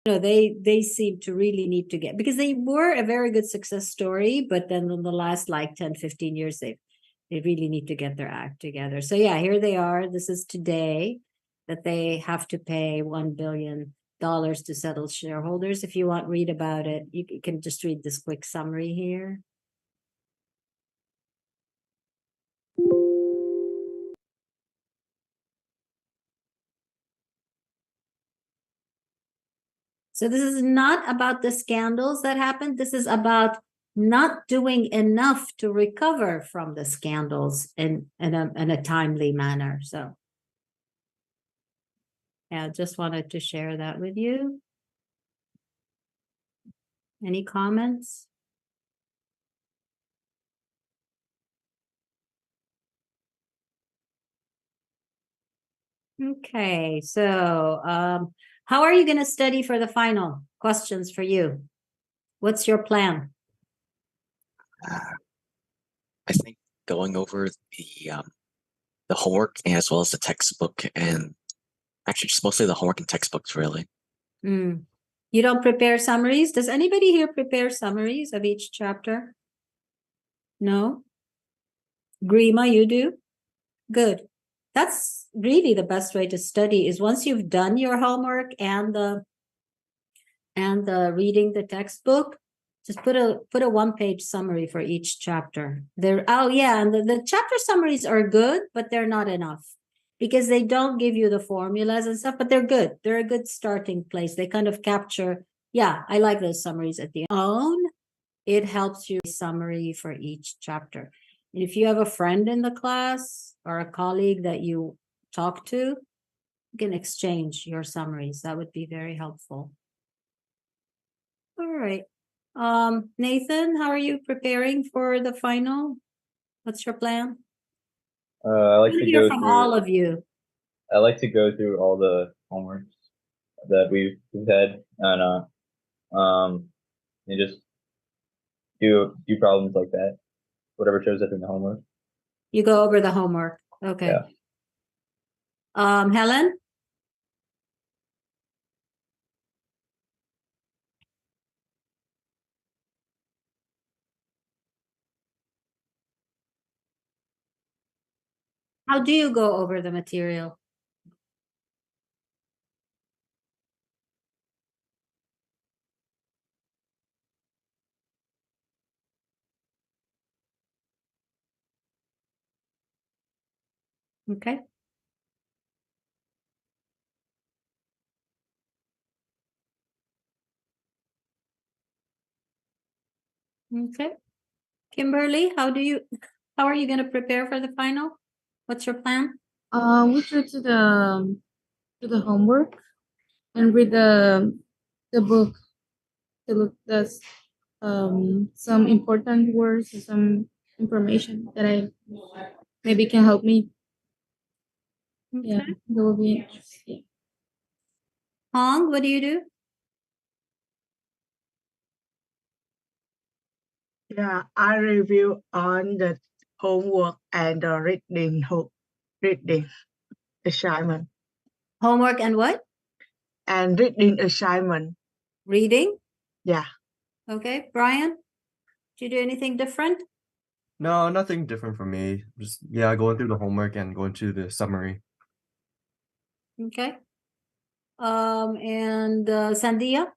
they seem to really need to get, because they were a very good success story, but then in the last like 10, 15 years, they really need to get their act together. So yeah, here they are. This is today that they have to pay $1 billion to settle shareholders. If you want to read about it, you can just read this quick summary here. So this is not about the scandals that happened. This is about not doing enough to recover from the scandals in a timely manner. So yeah, just wanted to share that with you. Any comments? Okay, so how are you going to study for the final? Questions for you. What's your plan? I think going over the homework as well as the textbook, and actually just mostly the homework and textbooks, really. You don't prepare summaries? Does anybody here prepare summaries of each chapter? No? Grima, you do? Good. That's really the best way to study, is once you've done your homework and the reading the textbook, just put a 1-page summary for each chapter. And the chapter summaries are good, but they're not enough, because they don't give you the formulas and stuff, but they're good. They're a good starting place. They kind of capture, I like those summaries at the end. It helps you summary for each chapter. And if you have a friend in the class or a colleague that you talk to, you can exchange your summaries. That would be very helpful. All right. Nathan, how are you preparing for the final? What's your plan? I like to hear go from through all of you. I like to go through all the homeworks that we've had, and just do problems like that, whatever shows up in the homework. You go over the homework. Okay. Yeah. Helen? How do you go over the material? Okay. Okay. Kimberly, how are you going to prepare for the final? What's your plan? We go to the homework and read the book to look at some important words or some information that I maybe can help me. Okay. Yeah, that will be interesting. Hong, what do you do? Yeah, I review on the homework and the reading assignment. Homework and what? And reading assignment. Reading? Yeah. Okay. Brian, do you do anything different? No, nothing different for me. Just, going through the homework and going to the summary. Okay. And Sandia?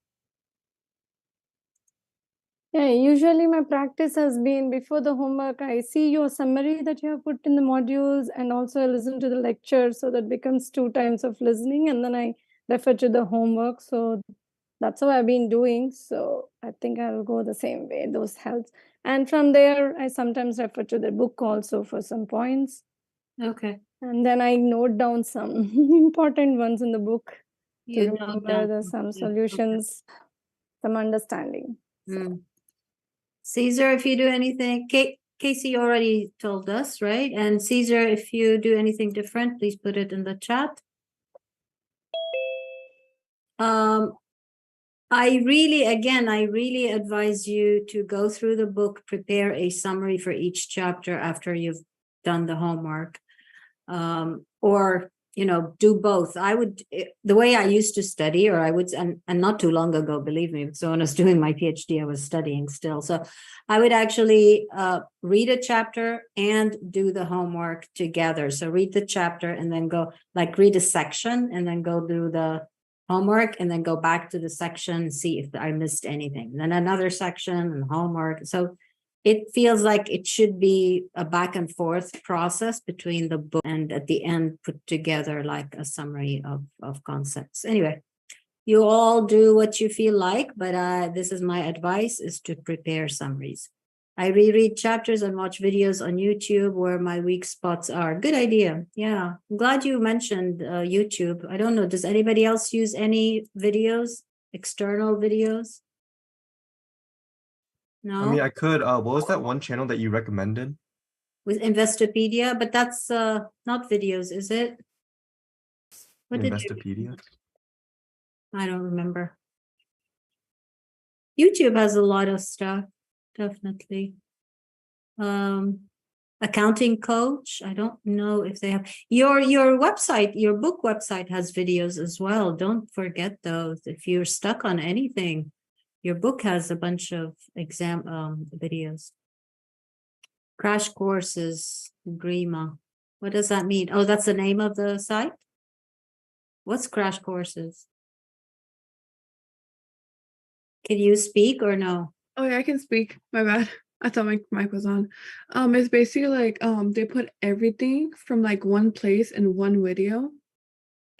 Yeah, usually my practice has been before the homework, I see your summary that you have put in the modules, and also I listen to the lecture, so that becomes 2 times of listening, and then I refer to the homework. So that's how I've been doing. So I think I'll go the same way. Those helps. And from there, I sometimes refer to the book also for some points. Okay. And then I note down some important ones in the book to You note remember down. some solutions, some understanding. Caesar, if you do anything, Casey already told us, right? And Caesar, if you do anything different, please put it in the chat. I really advise you to go through the book, prepare a summary for each chapter after you've done the homework. Or do both. I would, the way I used to study, or I would, and not too long ago, believe me. So when I was doing my PhD, I was studying still. So I would actually read a chapter and do the homework together. So read the chapter and then go, like, read a section and then go do the homework and then go back to the section, see if I missed anything. Then another section and homework. So it feels like it should be a back and forth process between the book and at the end put together like a summary of concepts. Anyway, you all do what you feel like, but this is my advice, is to prepare summaries. I reread chapters and watch videos on YouTube where my weak spots are. Good idea. Yeah, I'm glad you mentioned YouTube. I don't know, does anybody else use any videos, external videos? No? I mean, I could. What was that one channel that you recommended? With Investopedia, but that's not videos, is it? What did Investopedia. I don't remember. YouTube has a lot of stuff, definitely. Accounting Coach, I don't know if they have your website, your book website has videos as well. Don't forget those. If you're stuck on anything, your book has a bunch of exam videos. Crash courses, Grima. What does that mean? Oh, that's the name of the site? What's crash courses? Can you speak or no? Oh yeah, I can speak. My bad. I thought my mic was on. It's basically like they put everything from like one place in one video,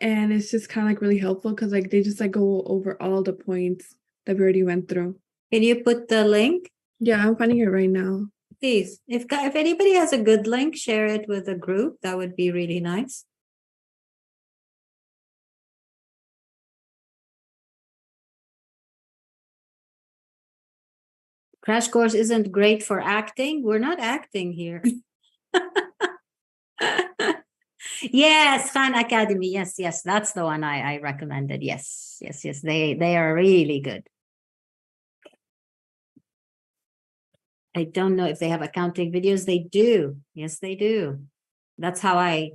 and it's just kind of like really helpful because like they just like go over all the points that we already went through. Can you put the link? Yeah, I'm finding it right now. Please, if anybody has a good link, share it with the group. That would be really nice. Crash course isn't great for acting. We're not acting here. Yes, Khan Academy. Yes, that's the one I recommended. Yes. They are really good. I don't know if they have accounting videos. They do. Yes, they do. That's how I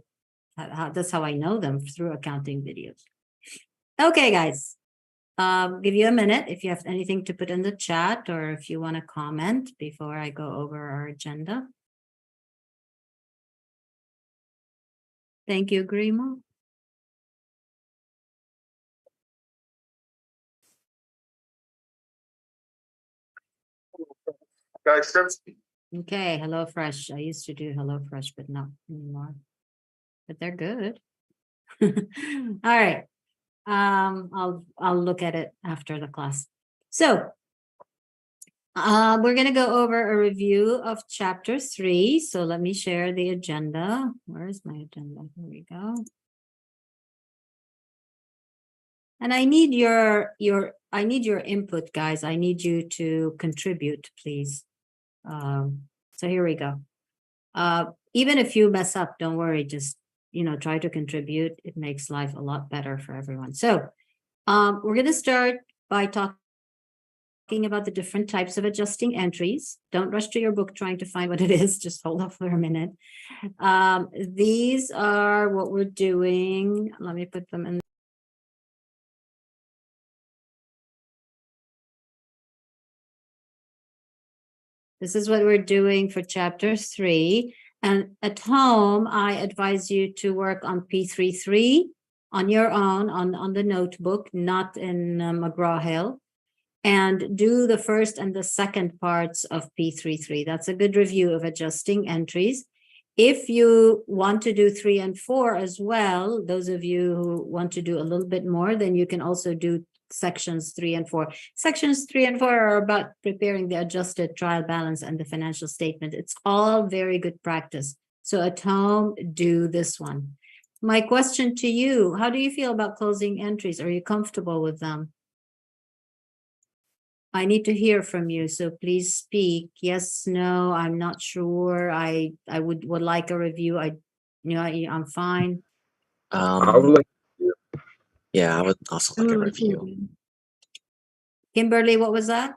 know them, through accounting videos. Okay, guys. Give you a minute if you have anything to put in the chat or if you want to comment before I go over our agenda. Thank you, Grima. Okay, HelloFresh. I used to do HelloFresh, but not anymore. But they're good. All right. I'll look at it after the class. So we're going to go over a review of chapter 3. So let me share the agenda. Where is my agenda? Here we go. And I need your input, guys. I need you to contribute, please. So here we go. Even if you mess up, don't worry, just try to contribute. It makes life a lot better for everyone. So we're going to start by talking about the different types of adjusting entries. Don't rush to your book trying to find what it is. Just hold off for a minute. These are what we're doing. Let me put them in. This is what we're doing for chapter 3. And at home, I advise you to work on P33 on your own, on the notebook, not in McGraw-Hill, and do the first and the second parts of P33. That's a good review of adjusting entries. If you want to do 3 and 4 as well, those of you who want to do a little bit more, then you can also do sections 3 and 4. Sections 3 and 4 are about preparing the adjusted trial balance and the financial statement. It's all very good practice. So at home, do this one. My question to you, how do you feel about closing entries? Are you comfortable with them? I need to hear from you, so please speak. Yes, no, I'm not sure. I would like a review. I'm fine. I would like Yeah, I would also like a review. Kimberly, what was that?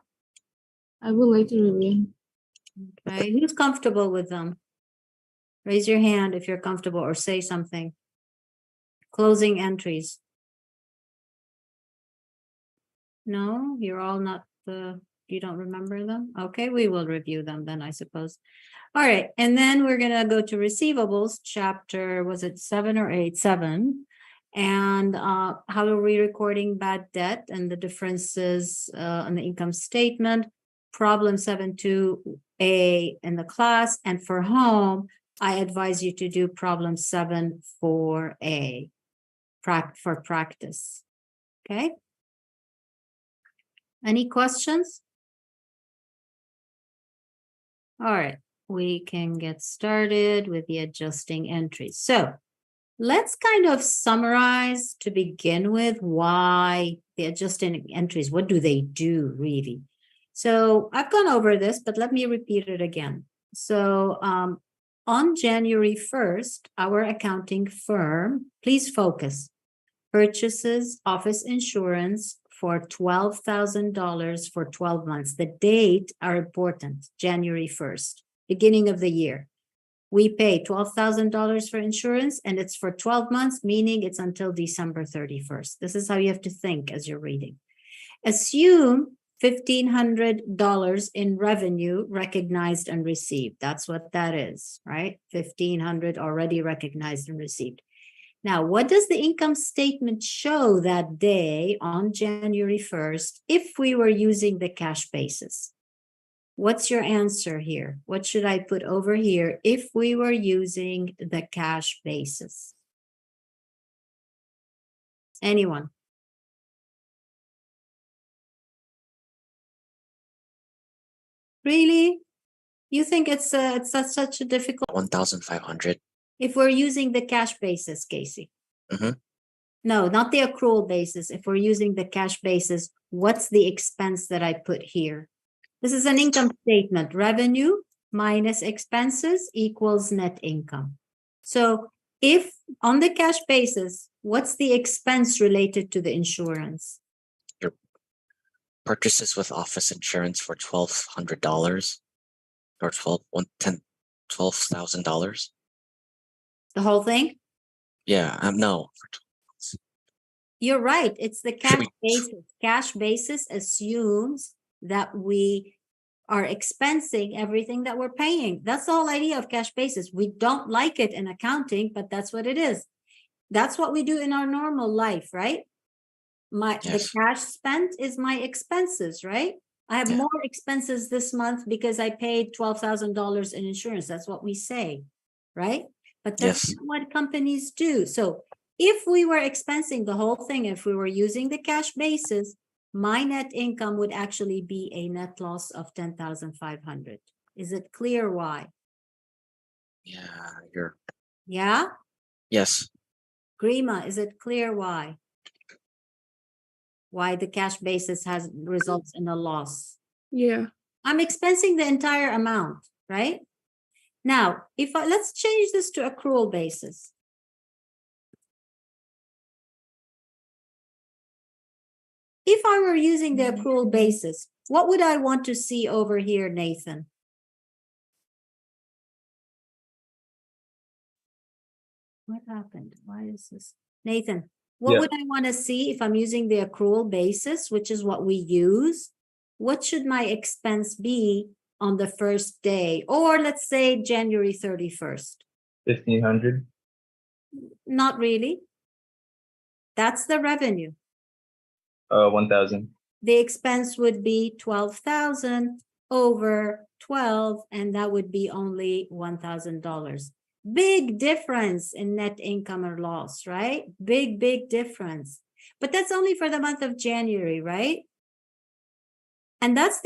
I would like to review. Okay, who's comfortable with them? Raise your hand if you're comfortable or say something. Closing entries. No, you're all not you don't remember them? Okay, we will review them then, I suppose. All right, and then we're gonna go to receivables, chapter, was it 7 or 8? 7. And how are we recording bad debt and the differences on the income statement? Problem 7.2a in the class, and for home, I advise you to do problem 7.4a for practice. Okay. Any questions? All right, we can get started with the adjusting entries. So let's kind of summarize to begin with why the adjusting entries, what do they do really? So I've gone over this, but let me repeat it again. So on January 1st, our accounting firm, please focus, purchases office insurance for $12,000 for 12 months. The date are important, January 1st, beginning of the year. We pay $12,000 for insurance and it's for 12 months, meaning it's until December 31st. This is how you have to think as you're reading. Assume $1,500 in revenue recognized and received. That's what that is, right? $1,500 already recognized and received. Now, what does the income statement show that day on January 1st if we were using the cash basis? What's your answer here? What should I put over here if we were using the cash basis? Anyone? Really? You think it's such a difficult? 1,500. If we're using the cash basis, Casey. Mhm. No, not the accrual basis. If we're using the cash basis, what's the expense that I put here? This is an income statement. Revenue minus expenses equals net income. So if on the cash basis, what's the expense related to the insurance? Your purchases with office insurance for $1,200 or $12,000. The whole thing? Yeah, no. You're right. It's the cash we- basis. Cash basis assumes that we are expensing everything that we're paying. That's the whole idea of cash basis. We don't like it in accounting, but that's what it is. That's what we do in our normal life, right? The Yes. cash spent is my expenses, right? I have Yeah. more expenses this month because I paid $12,000 in insurance. That's what we say, right? But that's Yes. not what companies do. So if we were expensing the whole thing, if we were using the cash basis, my net income would actually be a net loss of 10,500. Is it clear why? Yeah, Yeah? yes. Grima, is it clear why? Why the cash basis results in a loss? Yeah. I'm expensing the entire amount, right? Now, let's change this to accrual basis. If I were using the accrual basis, what would I want to see over here, Nathan? What happened? Why is this? Nathan, what Yeah. would I want to see if I'm using the accrual basis, which is what we use? What should my expense be on the first day? Or let's say January 31st. 1,500. Not really. That's the revenue. 1,000. The expense would be 12,000 over 12, and that would be only $1,000. Big difference in net income or loss, right? Big difference. But that's only for the month of January, right? And that's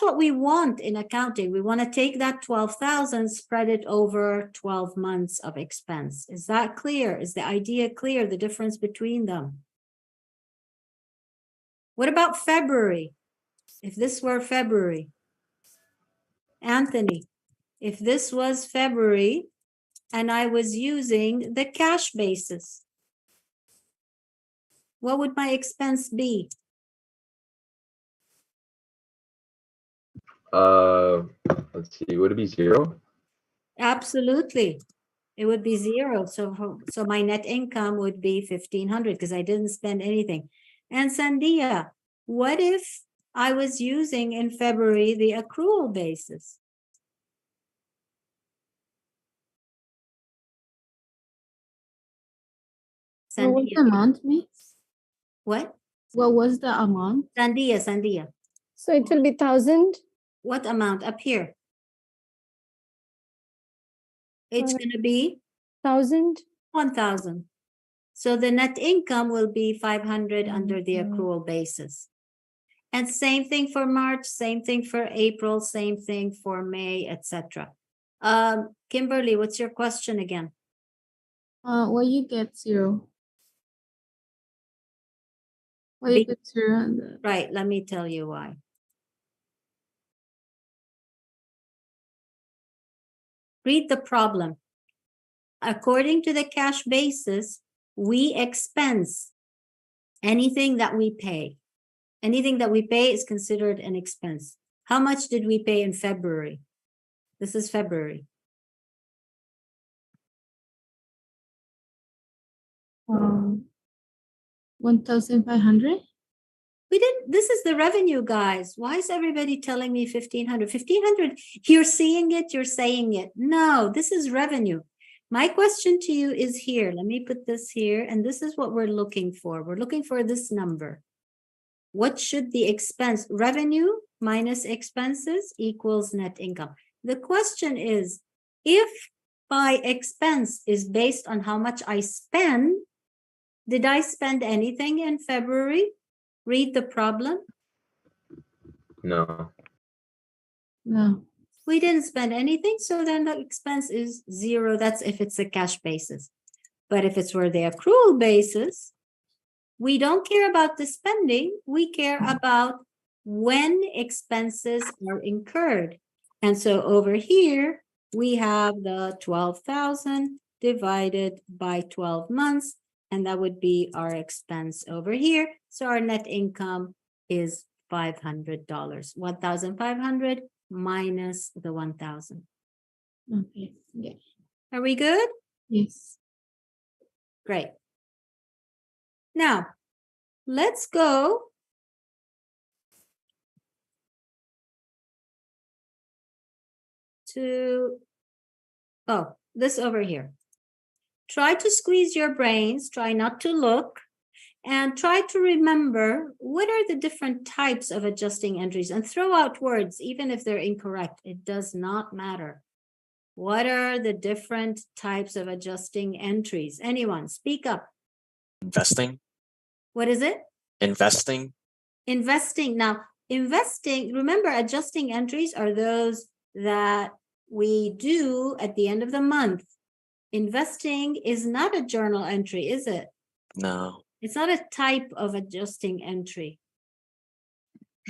what we want in accounting. We want to take that 12,000, spread it over 12 months of expense. Is that clear? Is the idea clear, the difference between them? What about February? If this were February, Anthony, if this was February and I was using the cash basis, what would my expense be? Let's see. Would it be 0? Absolutely. It would be zero. So my net income would be 1,500 because I didn't spend anything. And Sandia, what if I was using in February the accrual basis? What was the Sandia, amount, Miss? what? What was the amount? Sandia, So it will be 1,000. what amount up here? It's going to be 1,000. 1,000. So the net income will be 500 under the accrual basis. And same thing for March, same thing for April, same thing for May, etc. Kimberly, what's your question again? Why you get zero? Why you get zero on the Right, let me tell you why. Read the problem. According to the cash basis, we expense anything that we pay. Anything that we pay is considered an expense. How much did we pay in February? This is February. 1,500? We didn't, this is the revenue, guys. Why is everybody telling me 1,500? 1,500, you're seeing it, you're saying it. No, this is revenue. My question to you is here. Let me put this here. And this is what we're looking for. We're looking for this number. What should the expense, revenue minus expenses equals net income? The question is, if my expense is based on how much I spend, did I spend anything in February? Read the problem. No. No. We didn't spend anything, so then the expense is zero. That's if it's a cash basis. But if it's for the accrual basis, we don't care about the spending. We care about when expenses are incurred. And so over here, we have the 12,000 divided by 12 months, and that would be our expense over here. So our net income is $500, 1,500 minus the 1,000. Okay. Yeah. Are we good? Yes. Great. Now, let's go to, oh, this over here. Try to squeeze your brains, try not to look, and try to remember what are the different types of adjusting entries, and throw out words, even if they're incorrect. It does not matter. What are the different types of adjusting entries? Anyone, speak up. Investing. What is it? Investing. Investing. Now, investing, remember, adjusting entries are those that we do at the end of the month. Investing is not a journal entry, is it? No. It's not a type of adjusting entry.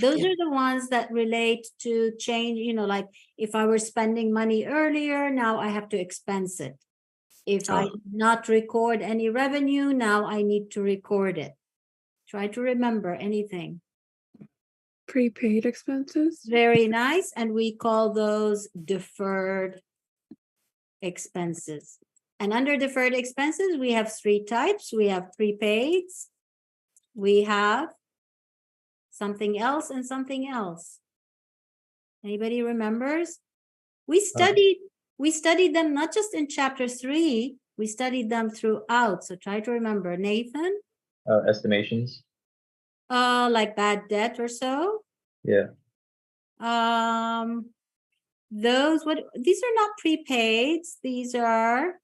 Those are the ones that relate to change, you know, like if I were spending money earlier, now I have to expense it. If I did not record any revenue, now I need to record it. Try to remember anything. Prepaid expenses. Very nice. And we call those deferred expenses. And under deferred expenses, we have three types. We have prepaids, we have something else, and something else. Anybody remembers? We studied them not just in chapter 3, we studied them throughout. So try to remember. Nathan? Estimations. Like bad debt or so. Yeah. Those, what, these are not prepaids, these are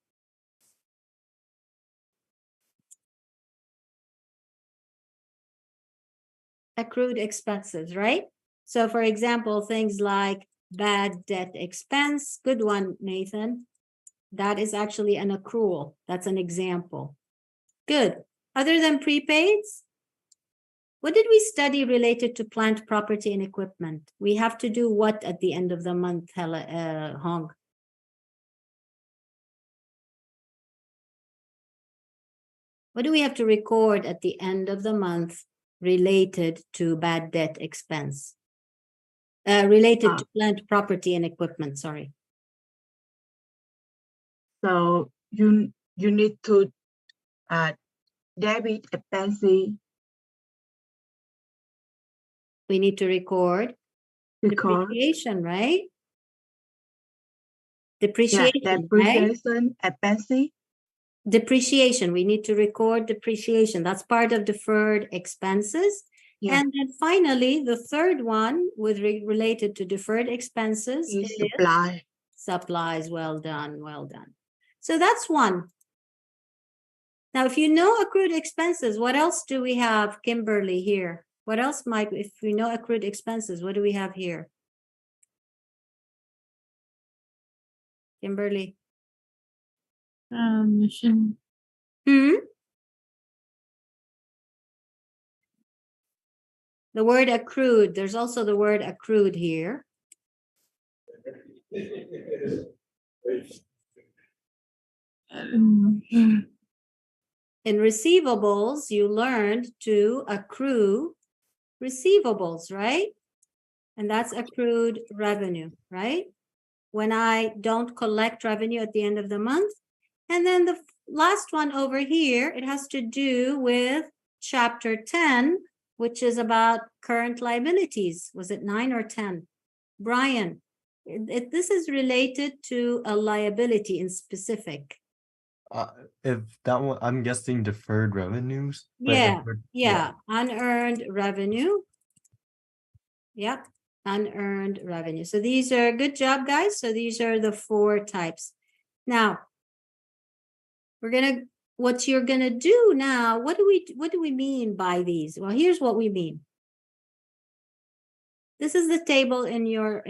accrued expenses, right? So for example, things like bad debt expense, good one, Nathan. That is actually an accrual. That's an example. Good. Other than prepaids, what did we study related to plant, property, and equipment? We have to do what at the end of the month, Hong? What do we have to record at the end of the month related to bad debt expense? Related to plant, property, and equipment, sorry. So you need to debit expenses We need to record because depreciation, right? yeah, Depreciation, right? depreciation expenses. Depreciation. We need to record depreciation. That's part of deferred expenses. Yeah. And then finally, the third one with related to deferred expenses Is is supply. supplies. Well done, well done. So that's one. Now, if you know accrued expenses, what else do we have, Kimberly, here? What else might, if we know accrued expenses, what do we have here? Kimberly. Machine. The word accrued, there's also the word accrued here. In receivables, you learned to accrue receivables, right? And that's accrued revenue, right? When I don't collect revenue at the end of the month. And then the last one over here, it has to do with chapter 10, which is about current liabilities. Was it 9 or 10? Brian, this is related to a liability in specific. If that one, I'm guessing deferred revenues. but Yeah, deferred- yeah, unearned revenue. Yep, unearned revenue. So these are, good job, guys. So these are the 4 types. Now, what you're gonna do now, what do we mean by these? Well, here's what we mean. This is the table in your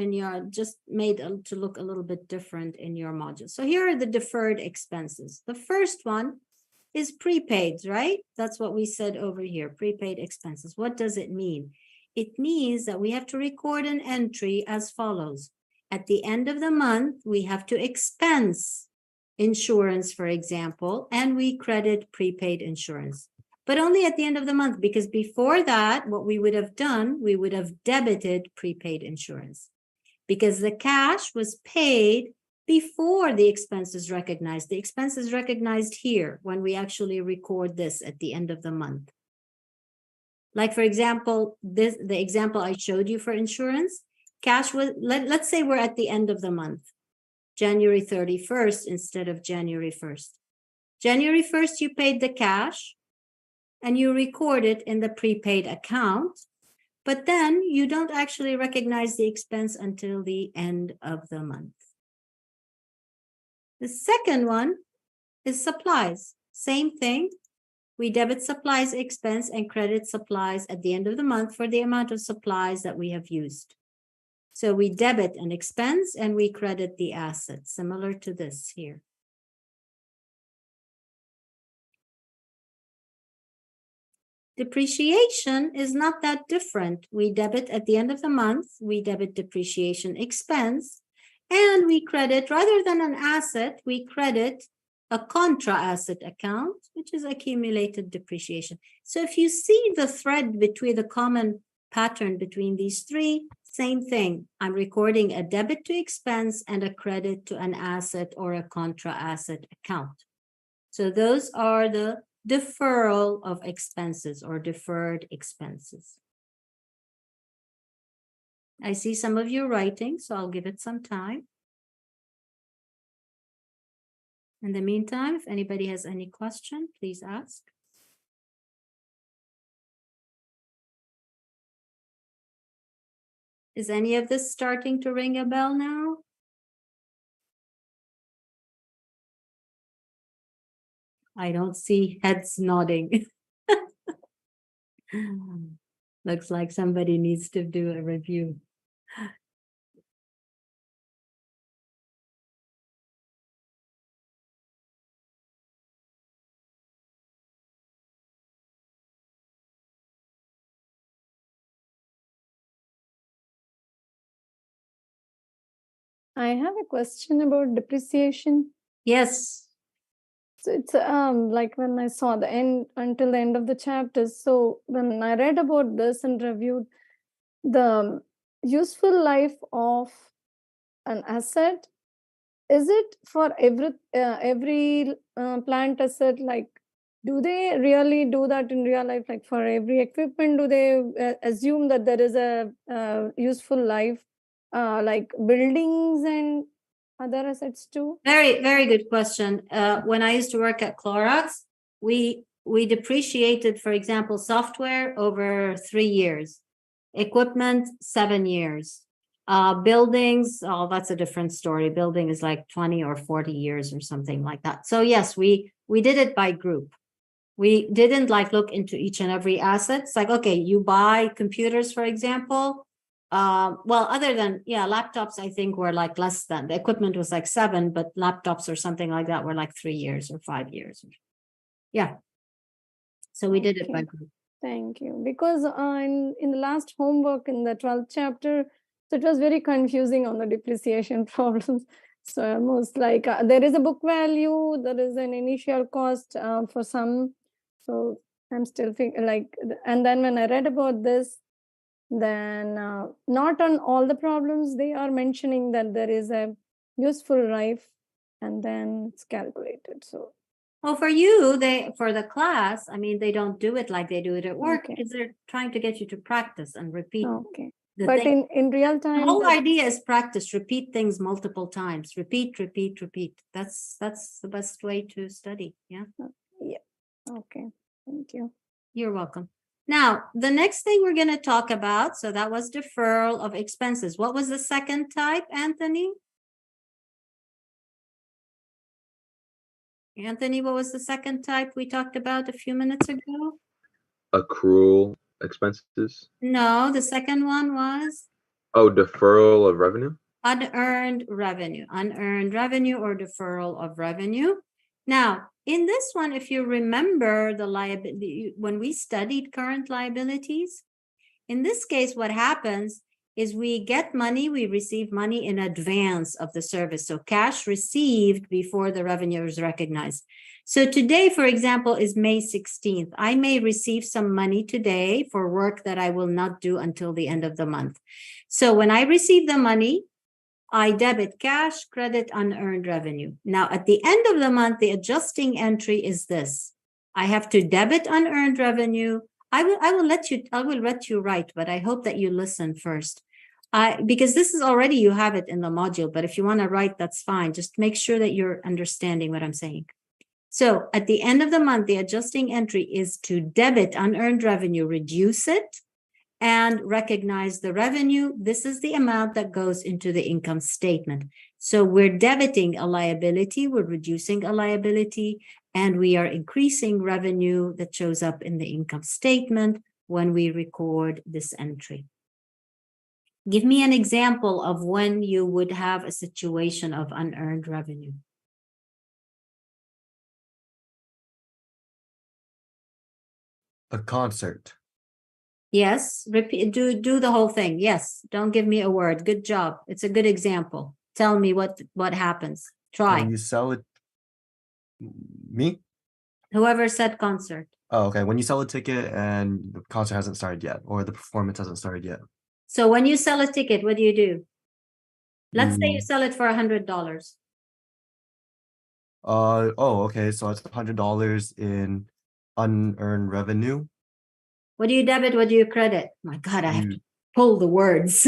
just made to look a little bit different in your module. So here are the deferred expenses. The first one is prepaid, right? That's what we said over here, prepaid expenses. What does it mean? It means that we have to record an entry as follows. At the end of the month, we have to expense insurance, for example, and we credit prepaid insurance. But only at the end of the month, because before that, what we would have done, we would have debited prepaid insurance because the cash was paid before the expense is recognized. The expense is recognized here when we actually record this at the end of the month. Like, for example, the example I showed you for insurance, cash was, let's say we're at the end of the month, January 31st instead of January 1st. January 1st, you paid the cash and you record it in the prepaid account, but then you don't actually recognize the expense until the end of the month. The second one is supplies. Same thing. We debit supplies expense and credit supplies at the end of the month for the amount of supplies that we have used. So we debit an expense and we credit the asset, similar to this here. Depreciation is not that different. We debit at the end of the month, we debit depreciation expense, and we credit, rather than an asset, we credit a contra asset account, which is accumulated depreciation. So if you see the thread between the common pattern between these 3, same thing. I'm recording a debit to expense and a credit to an asset or a contra asset account. So those are the deferral of expenses or deferred expenses. I see some of you writing, so I'll give it some time. In the meantime, if anybody has any question, please ask. Is any of this starting to ring a bell now? I don't see heads nodding. Looks like somebody needs to do a review. I have a question about depreciation. Yes. So it's like when I saw the end until the end of the chapter. So when I read about this and reviewed the useful life of an asset is it for every plant asset? Like, do they really do that in real life? Like for every equipment, do they assume that there is a useful life, like buildings and other assets too? Very, very good question. When I used to work at Clorox, we depreciated, for example, software over 3 years, equipment 7 years. Buildings, oh, that's a different story. Building is like 20 or 40 years or something like that. So yes, we did it by group. We didn't like look into each and every asset. It's like, okay, you buy computers, for example. Well, other than, yeah, laptops, I think were like less than, the equipment was like 7, but laptops or something like that were like 3 years or 5 years. Yeah. So we did it by Okay. group. Thank you. Because in the last homework in the 12th chapter, so it was very confusing on the depreciation problems. So almost like there is a book value, there is an initial cost for some. So I'm still like, and then when I read about this, then not on all the problems they are mentioning that there is a useful life, and then it's calculated. So Well, for you, for the class, I mean, they don't do it like they do it at work Okay. because they're trying to get you to practice and repeat okay, the but thing. in real The time, whole idea is practice, repeat things multiple times, repeat, repeat, repeat. That's the best way to study. Yeah. okay, thank you. You're welcome. Now, the next thing we're going to talk about, so that was deferral of expenses. What was the second type, Anthony? Anthony, what was the second type we talked about a few minutes ago? Accrual expenses. No, the second one was Oh, deferral of revenue. unearned revenue or deferral of revenue. Now, in this one, if you remember the liability, when we studied current liabilities, in this case, what happens is we get money, we receive money in advance of the service. So cash received before the revenue is recognized. So today, for example, is May 16th. I may receive some money today for work that I will not do until the end of the month. So when I receive the money, I debit cash, credit unearned revenue. Now, at the end of the month, the adjusting entry is this. I have to debit unearned revenue. I will let you write, but I hope that you listen first. Because this is already, you have it in the module, but if you want to write, that's fine. Just make sure that you're understanding what I'm saying. So at the end of the month, the adjusting entry is to debit unearned revenue, reduce it, and recognize the revenue. This is the amount that goes into the income statement. So we're debiting a liability, we're reducing a liability, and we are increasing revenue that shows up in the income statement when we record this entry. Give me an example of when you would have a situation of unearned revenue. A concert. Yes, repeat, do the whole thing. Yes, don't give me a word. Good job. It's a good example. Tell me what happens. Try. When you sell it, me? Whoever said concert. Oh, okay. When you sell a ticket and the concert hasn't started yet, or the performance hasn't started yet. So when you sell a ticket, what do? Let's say you You- sell it for $100. Oh, okay. So it's $100 in unearned revenue. What do you debit? What do you credit? My God, I have to You pull the words.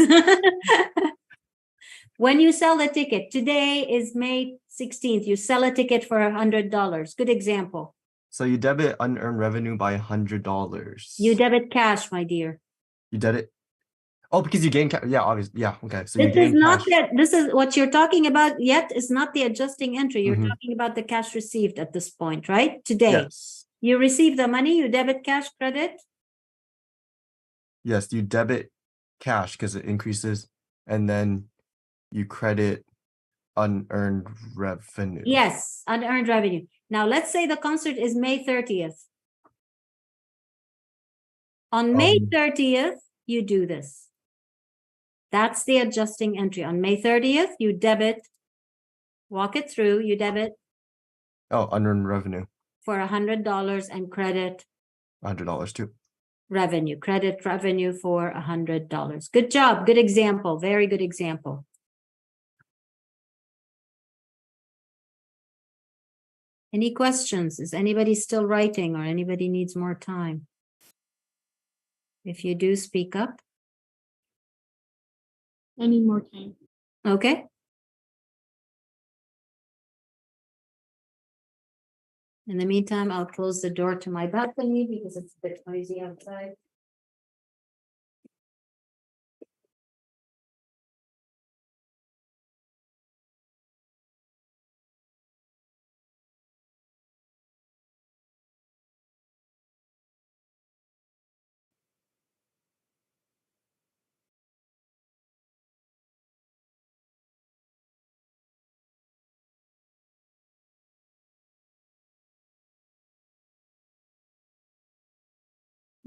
When you sell the ticket, today is May 16th. You sell a ticket for $100. Good example. So you debit unearned revenue by $100. You debit cash, my dear. You debit. Oh, because you gain cash. Yeah, obviously. Yeah. Okay. So you This is gain not cash. that. This is what you're talking about. Yet is not the adjusting entry. You're Mhm. talking about the cash received at this point, right? Today, Yes. you receive the money. You debit cash, credit. Yes, you debit cash because it increases, and then you credit unearned revenue. Yes, unearned revenue. Now, let's say the concert is May 30th. On May 30th, you do this. That's the adjusting entry. On May 30th, you debit, walk it through, you debit Oh, unearned revenue, for $100 and credit $100 too. revenue, credit revenue for $100. Good job. Good example. Very good example. Any questions? Is anybody still writing or anybody needs more time? If you do, speak up. I need more time. Okay. In the meantime, I'll close the door to my balcony because it's a bit noisy outside.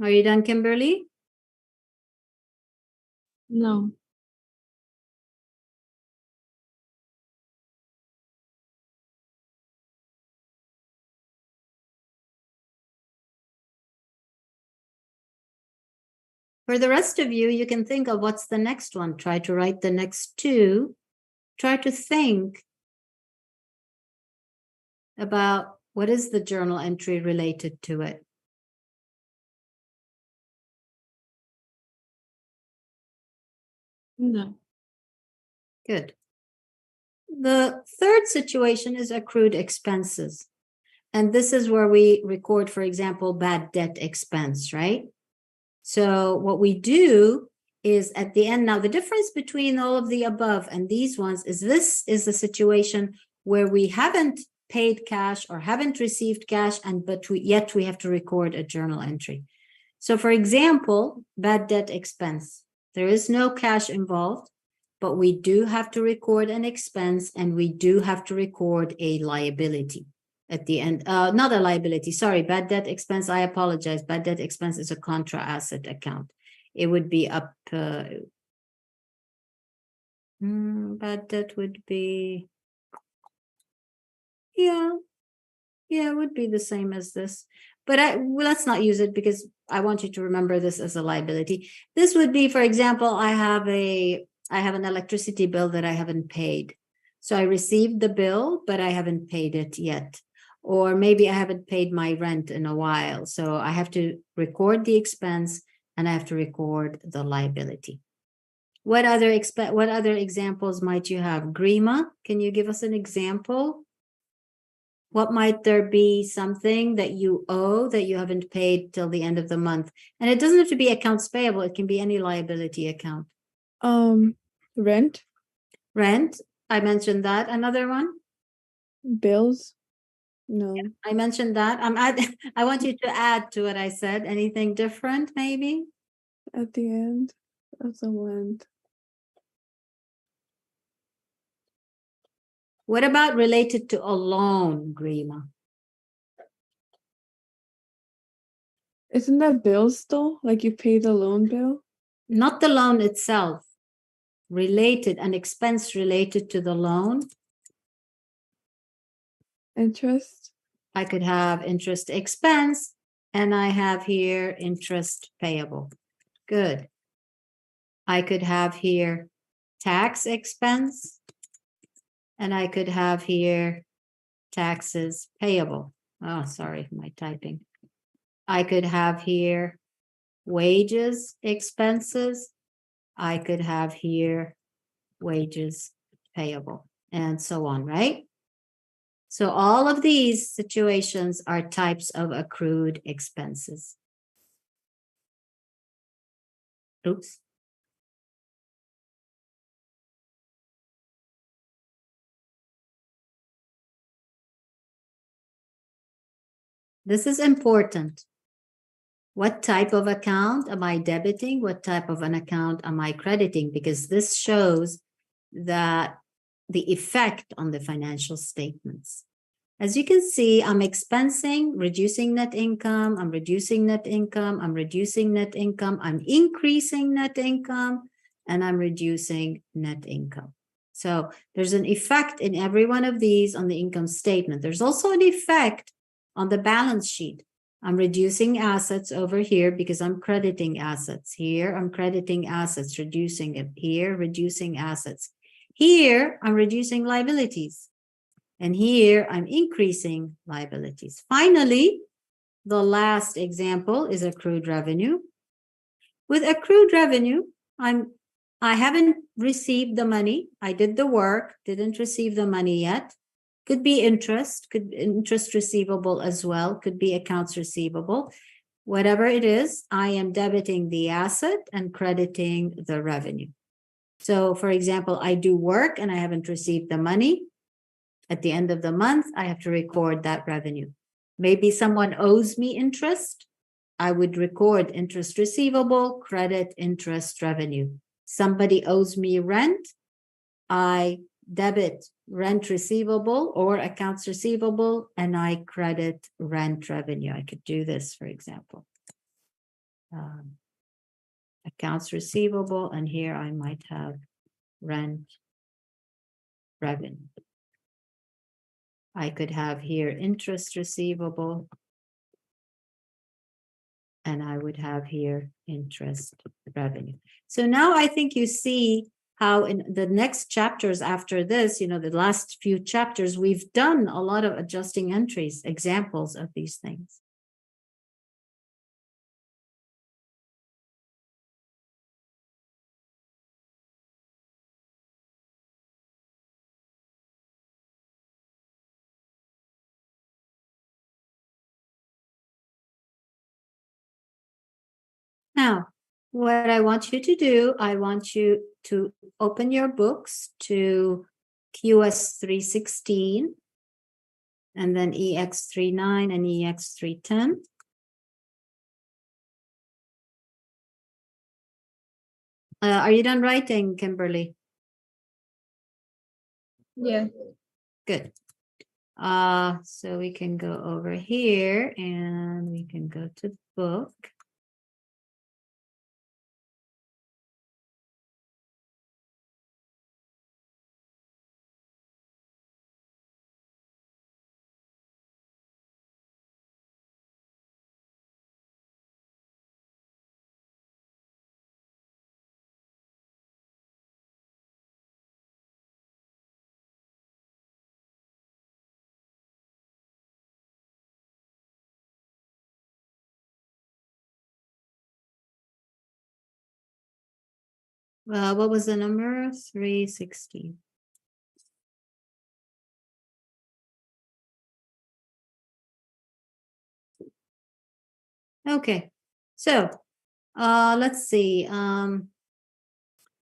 Are you done, Kimberly? No. For the rest of you, you can think of what's the next one. Try to write the next two. Try to think about what is the journal entry related to it. No. Good. The third situation is accrued expenses. And this is where we record, for example, bad debt expense, right? So what we do is at the end, now the difference between all of the above and these ones is this is the situation where we haven't paid cash or haven't received cash, but yet we have to record a journal entry. So for example, bad debt expense, there is no cash involved, but we do have to record an expense and we do have to record a liability at the end. Not a liability, sorry, bad debt expense, I apologize. Bad debt expense is a contra asset account. It would be up, bad debt would be, yeah, it would be the same as this. But well, let's not use it because I want you to remember this as a liability. This would be, for example, I have an electricity bill that I haven't paid. So I received the bill, but I haven't paid it yet. Or maybe I haven't paid my rent in a while. So I have to record the expense and I have to record the liability. What other examples might you have? Grima, can you give us an example? What might there be something that you owe that you haven't paid till the end of the month? And it doesn't have to be accounts payable. It can be any liability account. Rent, Rent, I mentioned that. Another one? bills. No. I mentioned that. I want you to add to what I said. Anything different, maybe? At the end of the rent. What about related to a loan, Grima? Isn't that bills though? Like you pay the loan bill? Not the loan itself. Related, an expense related to the loan. Interest? I could have interest expense, and I have here interest payable. Good. I could have here tax expense, and I could have here taxes payable. Oh, sorry, my typing. I could have here wages expenses. I could have here wages payable, and so on, right? So all of these situations are types of accrued expenses. Oops. This is important. What type of account am I debiting? What type of an account am I crediting? Because this shows that the effect on the financial statements. As you can see, I'm expensing, reducing net income, I'm reducing net income, I'm reducing net income, I'm increasing net income, and I'm reducing net income. So there's an effect in every one of these on the income statement. There's also an effect on the balance sheet. I'm reducing assets over here because I'm crediting assets. Here, I'm crediting assets, reducing it. Here, reducing assets. Here, I'm reducing liabilities. And here I'm increasing liabilities. Finally, the last example is accrued revenue. With accrued revenue, I haven't received the money. I did the work, didn't receive the money yet. Could be interest, could be interest receivable as well, could be accounts receivable. Whatever it is, I am debiting the asset and crediting the revenue. So for example, I do work and I haven't received the money. At the end of the month, I have to record that revenue. Maybe someone owes me interest. I would record interest receivable, credit interest revenue. Somebody owes me rent. I debit rent receivable or accounts receivable, and I credit rent revenue. I could do this, for example. Accounts receivable, and here I might have rent revenue. I could have here interest receivable, and I would have here interest revenue. So now I think you see how in the next chapters after this, the last few chapters, we've done a lot of adjusting entries, examples of these things. Now, what I want you to do, I want you to open your books to QS 316, and then EX 39 and EX 310. Are you done writing, Kimberly? Yeah. Good. So we can go over here and we can go to the book. What was the number? 360. Okay, so let's see.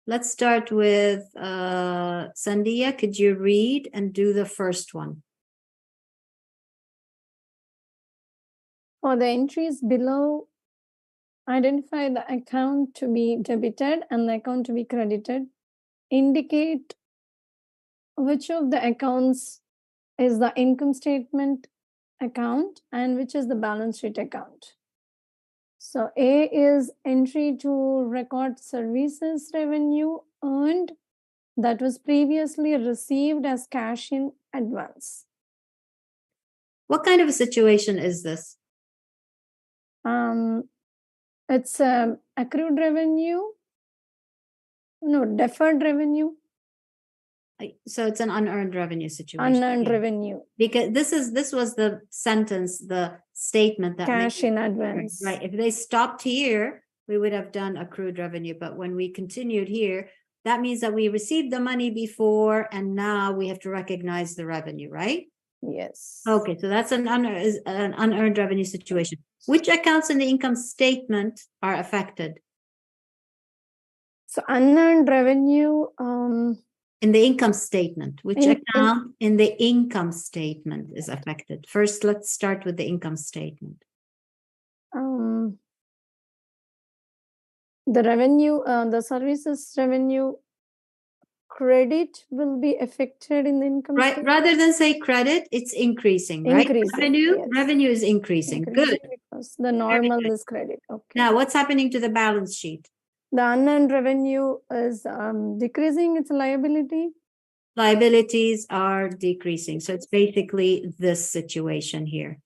Let's start with Sandia. Could you read and do the first one? For the entries below, identify the account to be debited and the account to be credited. Indicate which of the accounts is the income statement account and which is the balance sheet account. So A is entry to record services revenue earned that was previously received as cash in advance. What kind of a situation is this? It's accrued revenue, no, deferred revenue. So it's an unearned revenue situation. Unearned revenue. Because this was the sentence, the statement that cash in advance. Right. If they stopped here, we would have done accrued revenue. But when we continued here, that means that we received the money before and now we have to recognize the revenue, right? Yes. Okay, so that's an unearned revenue situation. Which accounts in the income statement are affected? So unearned revenue, in the income statement, which account in the income statement is affected? First, let's start with the income statement. The revenue, the services revenue credit will be affected in the income statement. Rather than say credit, it's increasing, right? Revenue is increasing. Good. Because the normal is credit. Okay. Now, what's happening to the balance sheet? The unearned revenue is decreasing its liability. Liabilities are decreasing. So it's basically this situation here.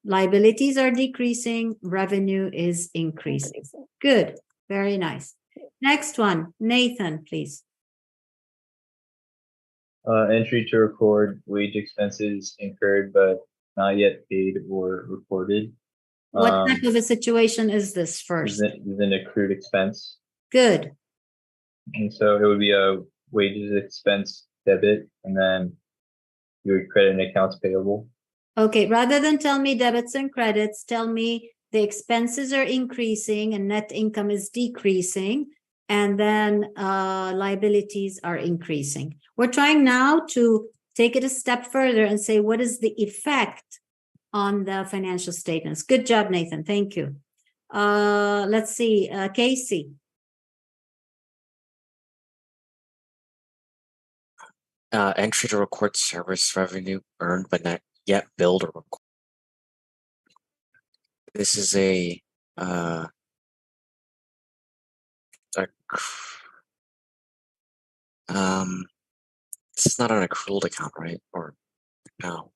Liabilities are decreasing, revenue is increasing. Good, very nice. Next one, Nathan, please. Entry to record wage expenses incurred but not yet paid or reported. What type of a situation is this Is first? an accrued expense. Good. And so it would be a wages expense debit, and then you would credit an accounts payable. Okay, rather than tell me debits and credits, tell me the expenses are increasing and net income is decreasing, and then liabilities are increasing. We're trying now to take it a step further and say, what is the effect on the financial statements? Good job, Nathan. Thank you. Let's see, Casey. Entry to record service revenue earned but not yet billed or recorded. This is a this is not an accrual account, right? Or no?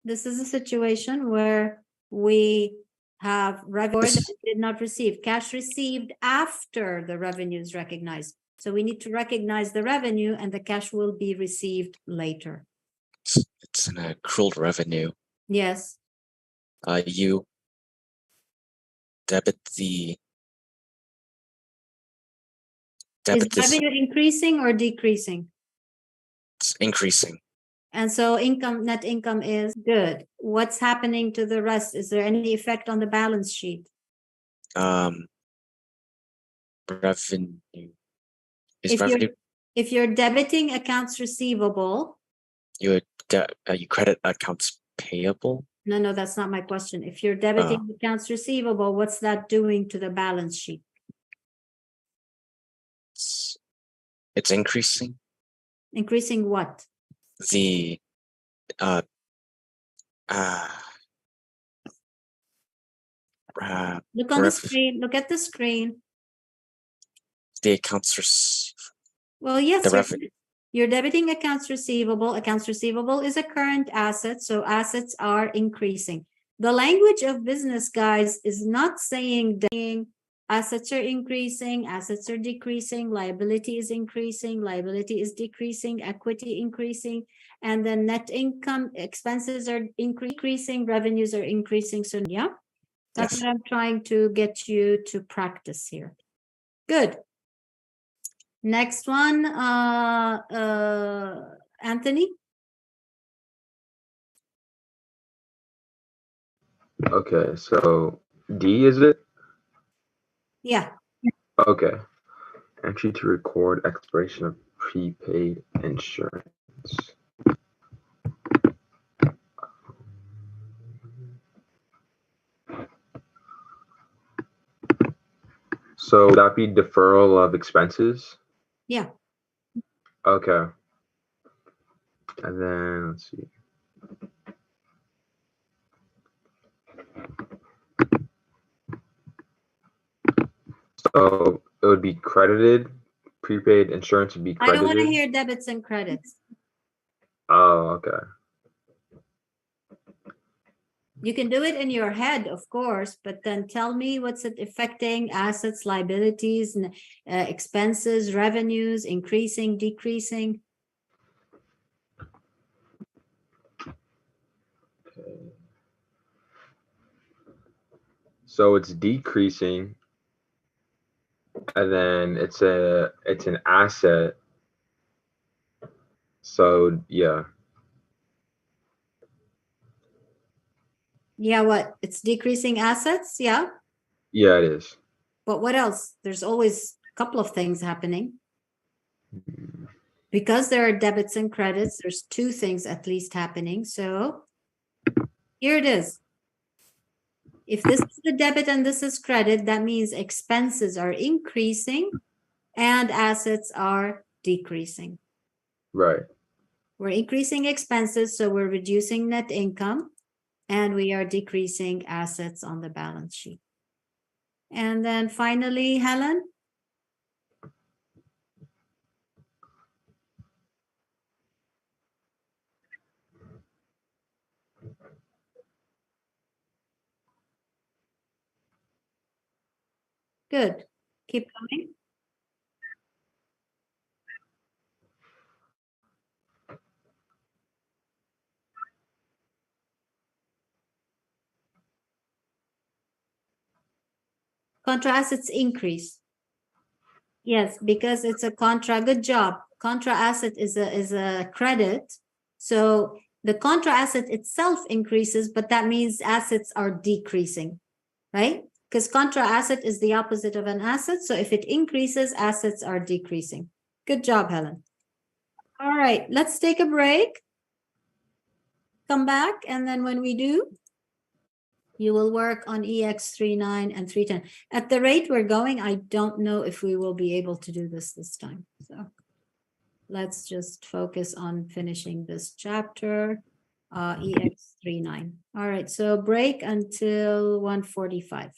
This is a situation where we have revenue This- that we did not receive, cash received after the revenue is recognized. So we need to recognize the revenue and the cash will be received later. It's an accrual revenue. Yes, You debit the is this. revenue increasing or decreasing? It's increasing. And so net income is good. What's happening to the rest? Is there any effect on the balance sheet? Revenue is If revenue. if you're debiting accounts receivable, You you credit accounts payable. no, that's not my question. If you're debiting accounts receivable, what's that doing to the balance sheet? It's increasing. Increasing what? The Look on the screen. Look at the screen. the accounts receivable. Well, yes, The revenue. you're debiting accounts receivable. Accounts receivable is a current asset, so assets are increasing. The language of business, guys, is not saying assets are increasing, assets are decreasing, liability is increasing, liability is decreasing, equity increasing, and then net income expenses are increasing, revenues are increasing. So yeah, that's Yes. what I'm trying to get you to practice here. Good. Next one, Anthony. Okay, so D is it? Yeah. Okay. Entry to record expiration of prepaid insurance. So would that be deferral of expenses? Yeah. Okay. And then let's see. So it would be credited. Prepaid insurance would be I don't want to credited. hear debits and credits. Oh, okay. You can do it in your head, of course, but then tell me what's it affecting: assets, liabilities, and expenses, revenues, increasing, decreasing. Okay. So it's decreasing, and then it's an asset. So yeah. Yeah, what? It's decreasing assets, yeah. Yeah, it is. But what else? There's always a couple of things happening. Because there are debits and credits, there's two things at least happening. So here it is. If this is the debit and this is credit, that means expenses are increasing and assets are decreasing. Right. We're increasing expenses, so we're reducing net income, and we are decreasing assets on the balance sheet. And then finally, Helen? Good. Keep going. Contra assets increase. Yes, because it's a contra. Good job. Contra asset is a credit. So the contra asset itself increases, but that means assets are decreasing, right? Because contra asset is the opposite of an asset. So if it increases, assets are decreasing. Good job, Helen. All right, let's take a break. Come back, and then when we do, you will work on EX39 and 310. At the rate we're going, I don't know if we will be able to do this time. So let's just focus on finishing this chapter, EX39. All right, so break until 1:45.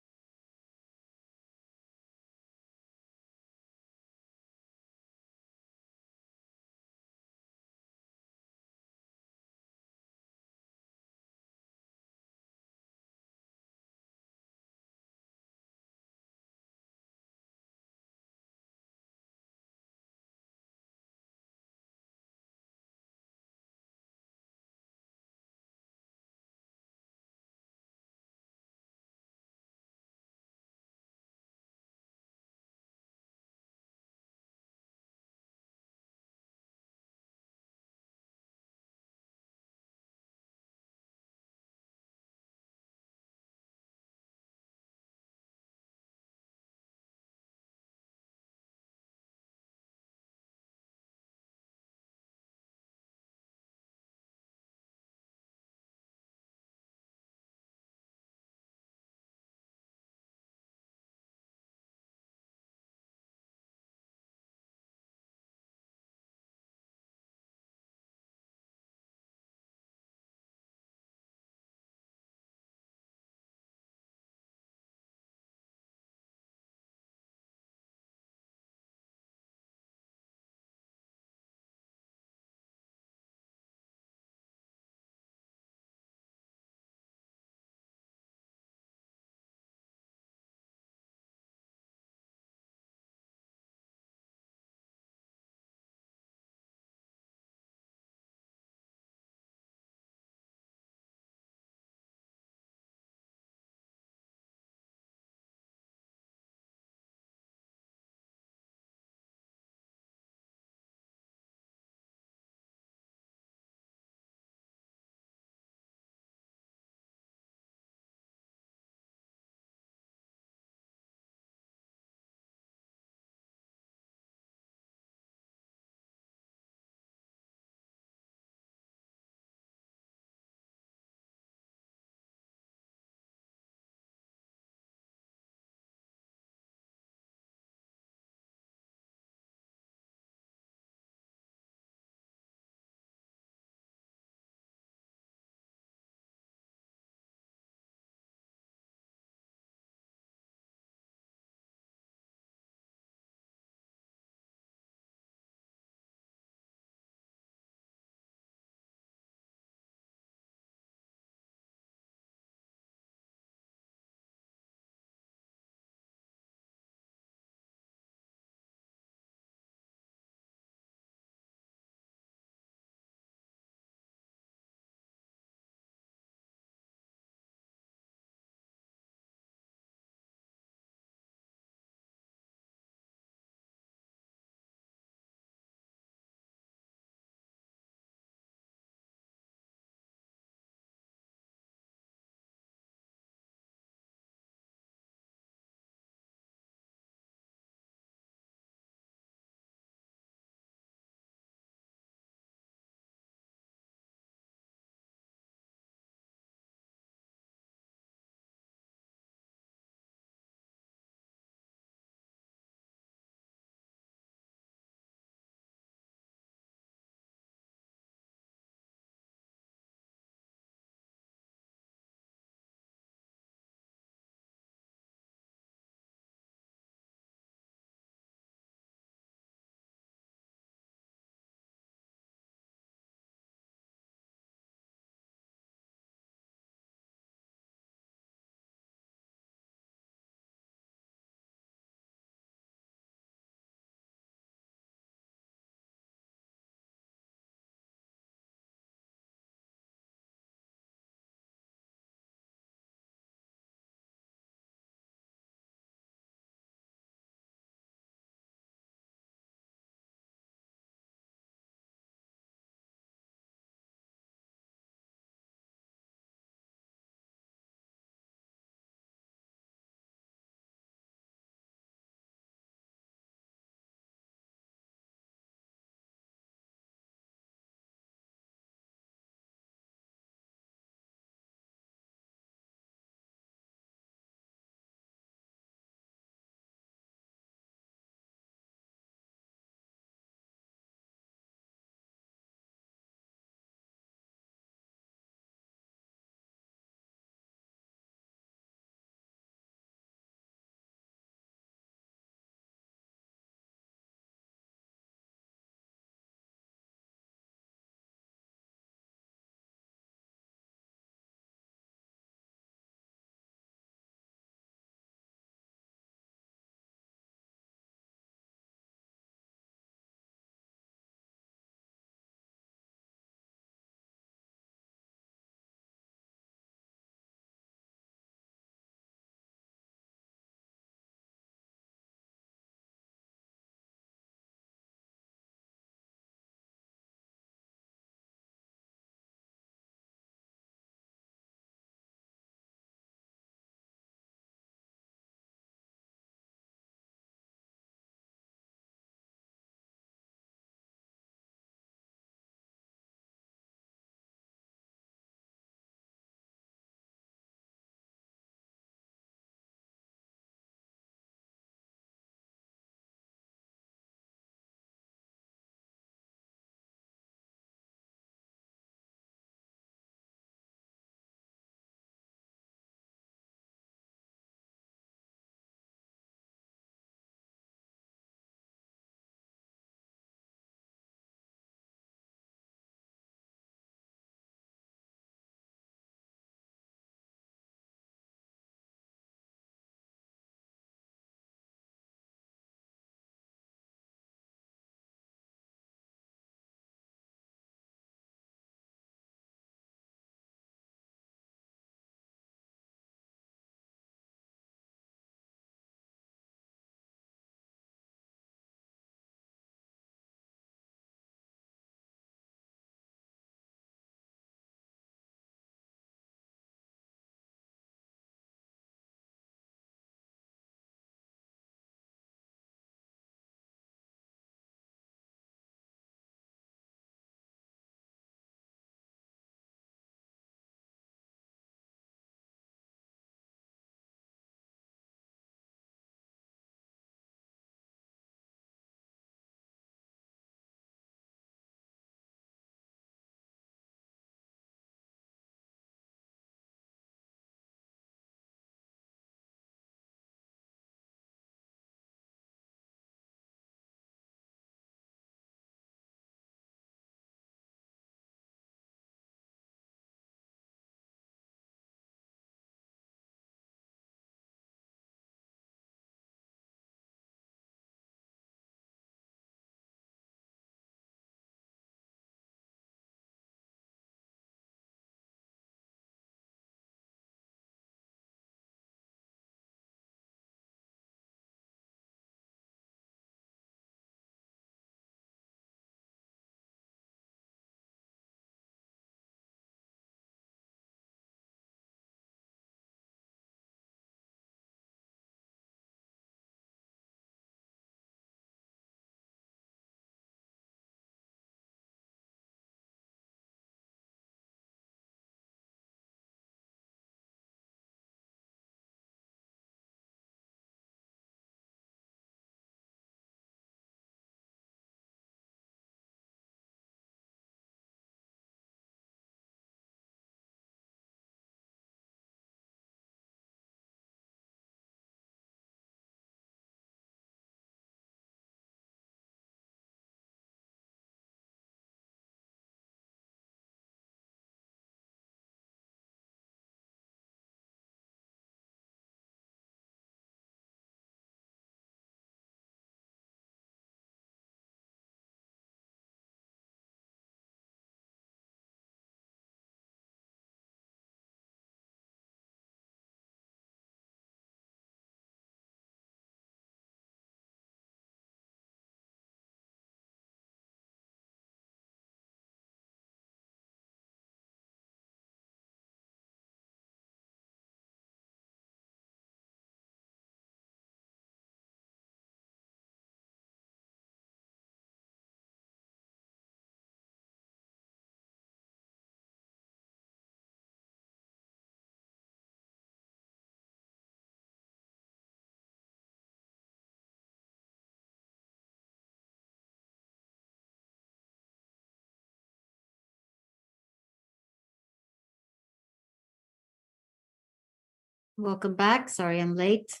Welcome back. Sorry, I'm late.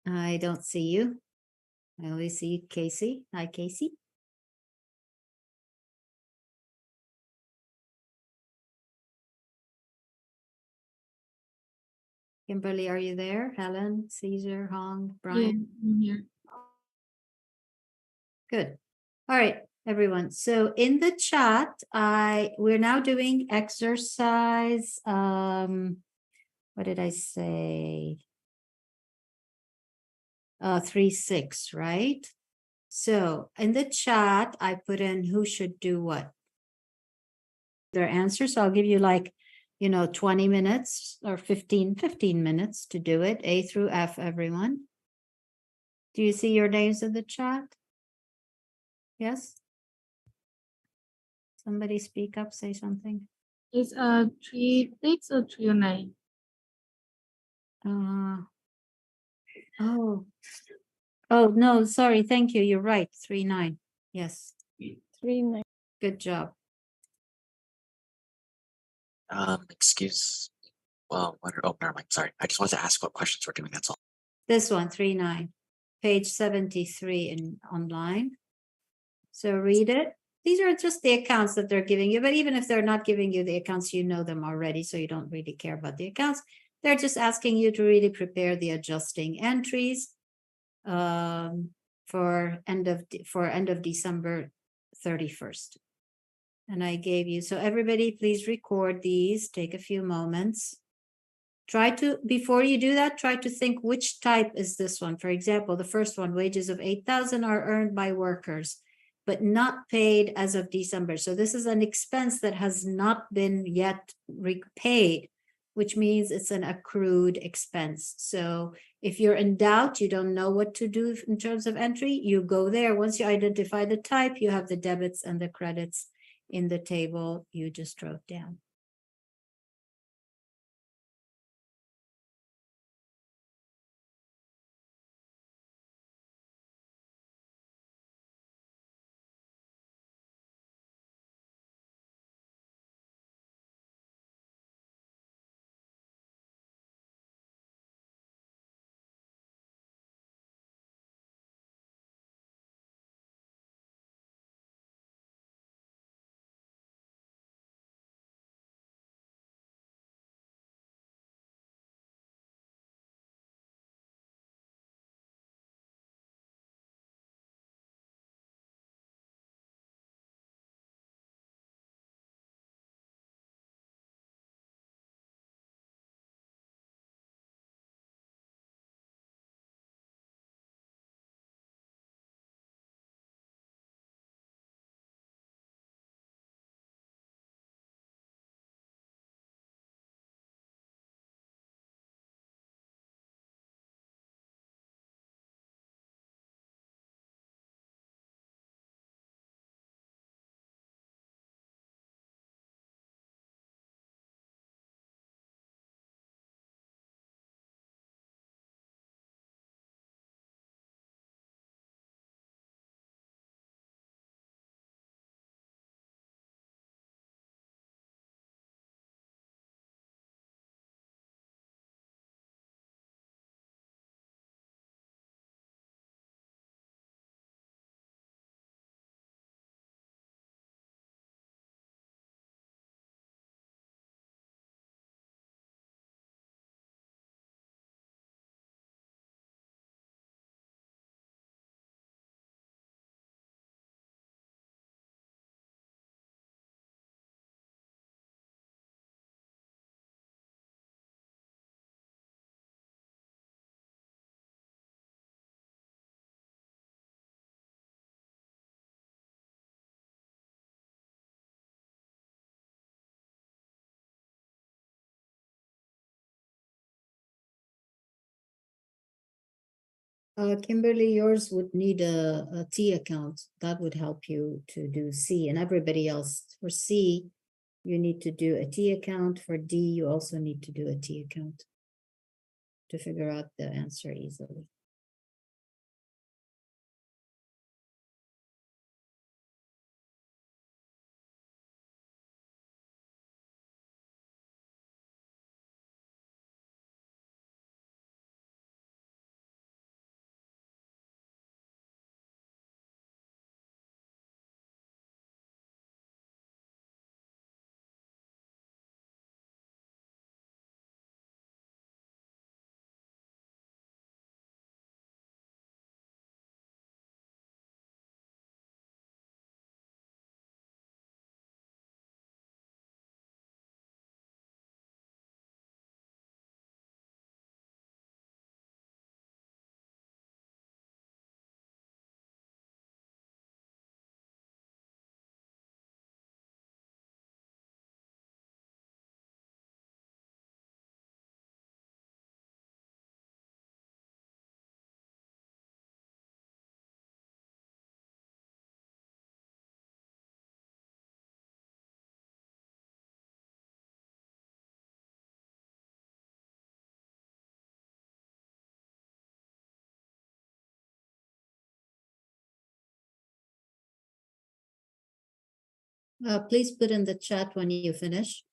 I don't see you. I only see Casey. Hi, Casey. Kimberly, are you there? Helen, Caesar, Hong, Brian? Yeah, I'm here. Good. All right, everyone. So in the chat, we're now doing exercise. What did I say? 3-6, right? So in the chat, I put in who should do what. Their answers. So I'll give you like, 20 minutes or 15 minutes to do it. A through F, everyone. Do you see your names in the chat? Yes? Somebody speak up, say something. It's 3-6 or 309. Oh. Oh, no, sorry. Thank you. You're right. 3-9. Yes. 3-9. Good job. Excuse. Well, oh, never mind. Sorry. I just wanted to ask what questions we're doing. That's all. This one, 3-9, page 73 in online. So read it. These are just the accounts that they're giving you, but even if they're not giving you the accounts, you know them already, so you don't really care about the accounts. They're just asking you to really prepare the adjusting entries for end of December 31st. And I gave you, so everybody please record these, take a few moments. Try to, before you do that, try to think which type is this one. For example, the first one, wages of 8,000 are earned by workers, but not paid as of December. So this is an expense that has not been yet repaid, which means it's an accrued expense. So if you're in doubt, you don't know what to do in terms of entry, you go there. Once you identify the type, you have the debits and the credits in the table you just wrote down. Kimberly, yours would need a T account. That would help you to do C, and everybody else for C, you need to do a T account. For D, you also need to do a T account to figure out the answer easily. Please put in the chat when you finish.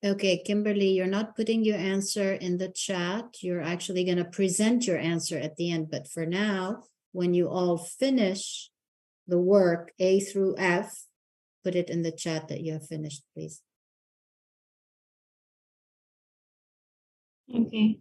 Okay, Kimberly, you're not putting your answer in the chat. You're actually going to present your answer at the end. But for now, when you all finish the work A through F, put it in the chat that you have finished, please. Okay.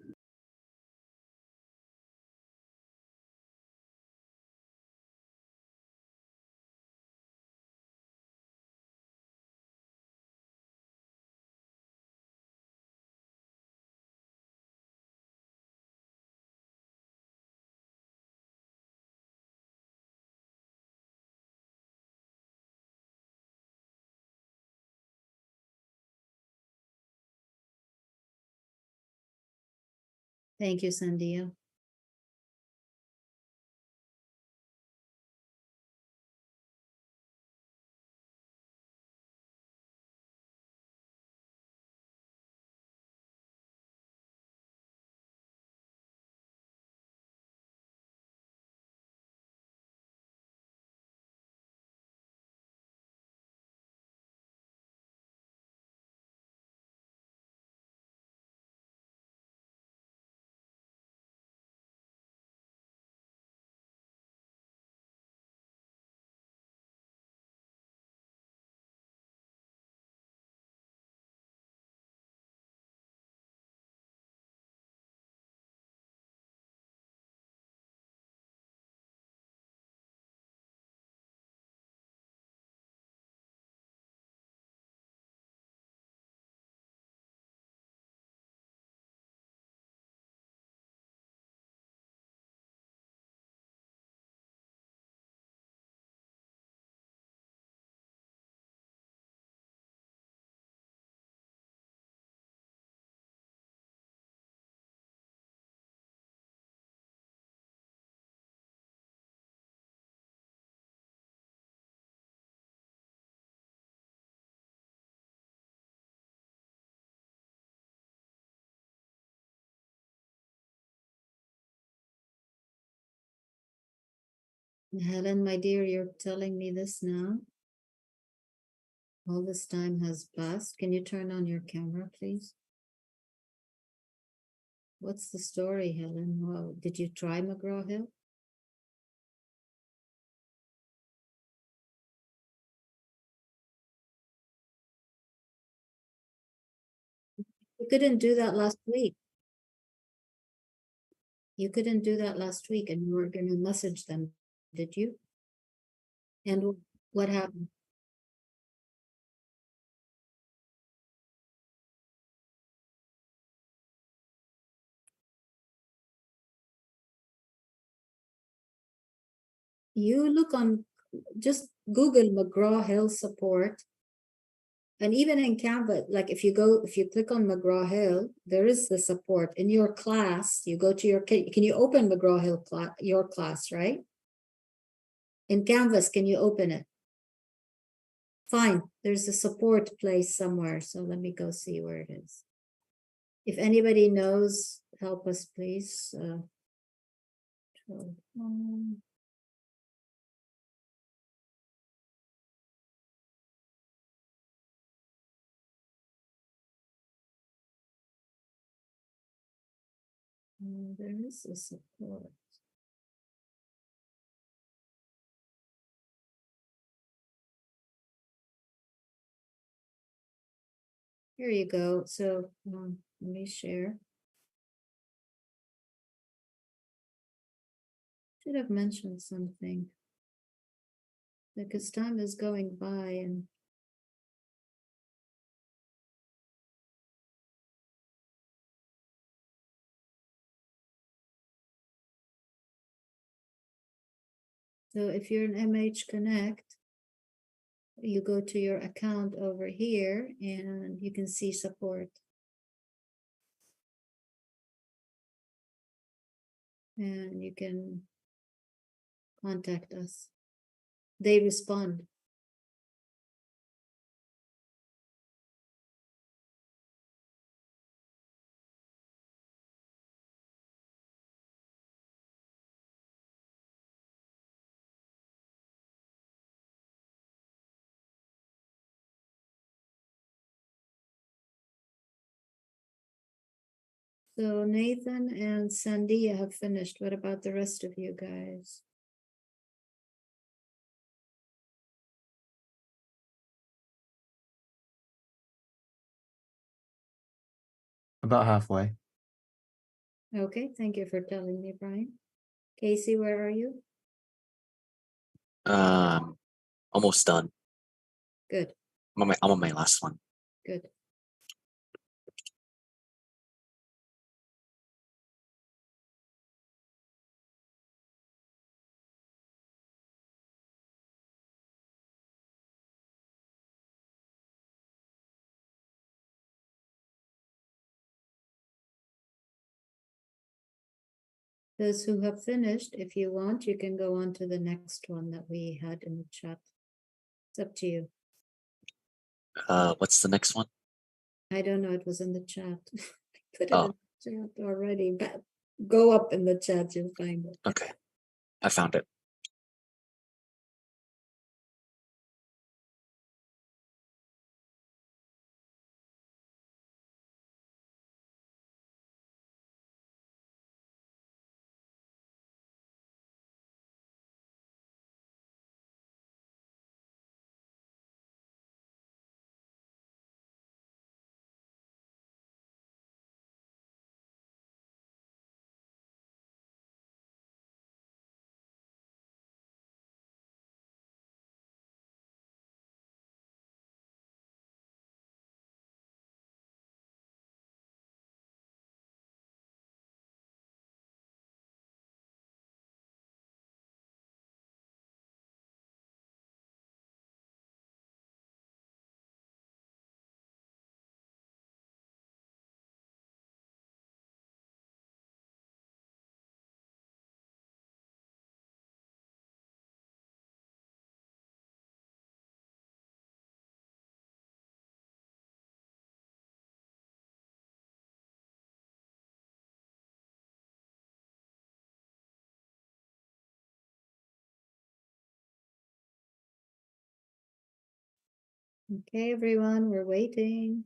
Thank you, Sandia. Helen, my dear, you're telling me this now. All this time has passed. Can you turn on your camera, please? What's the story, Helen? Wow. Did you try McGraw-Hill? You couldn't do that last week. You couldn't do that last week, and you were going to message them, did you? And what happened? You look on, just Google McGraw-Hill support. And even in Canva, like if you click on McGraw-Hill, there is the support in your class. You go to your, can you open McGraw-Hill your class, right? In Canvas, can you open it? Fine, there's a support place somewhere. So let me go see where it is. If anybody knows, help us, please. There is a support. Here you go. So let me share. Should have mentioned something because time is going by and so if you're an MH Connect, you go to your account over here and you can see support. And you can contact us. They respond. So Nathan and Sandia have finished. What about the rest of you guys? About halfway. Okay, thank you for telling me, Brian. Casey, where are you? Almost done. Good, I'm on my last one. good. Those who have finished, if you want, you can go on to the next one that we had in the chat. It's up to you. What's the next one? I don't know, it was in the chat. I put it Oh. in the chat already, but go up in the chat, you'll find it. Okay, I found it. Okay, everyone, we're waiting.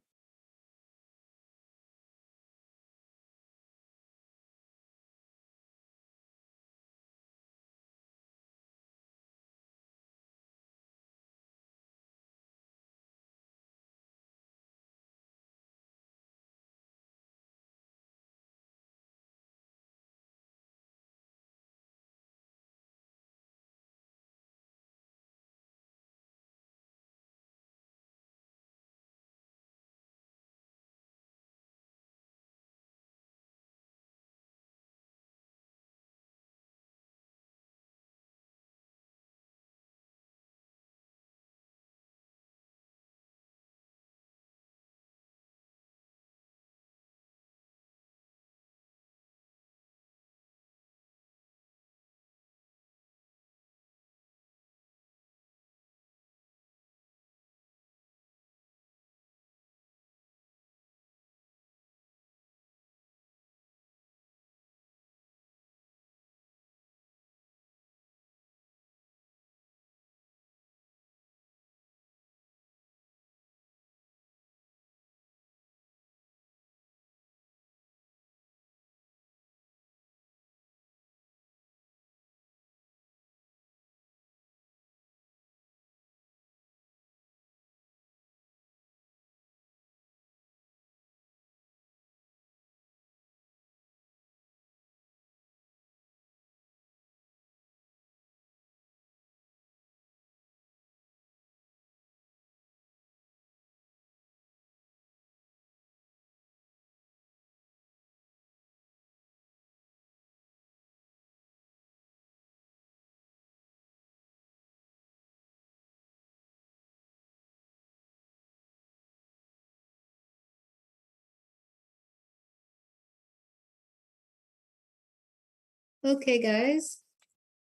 Okay, guys.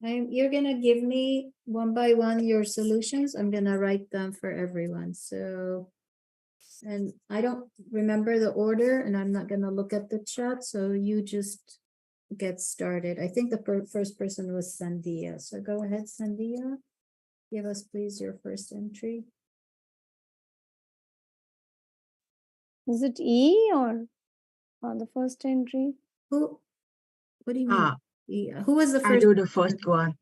You're gonna give me one by one your solutions. I'm gonna write them for everyone, so. And I don't remember the order and I'm not gonna look at the chat, so you just get started. I think the first person was Sandia, so go ahead, Sandia. Give us please your first entry. Is it E or the first entry? Who, what do you mean? Ah, Yeah, who was the I first? do the first one.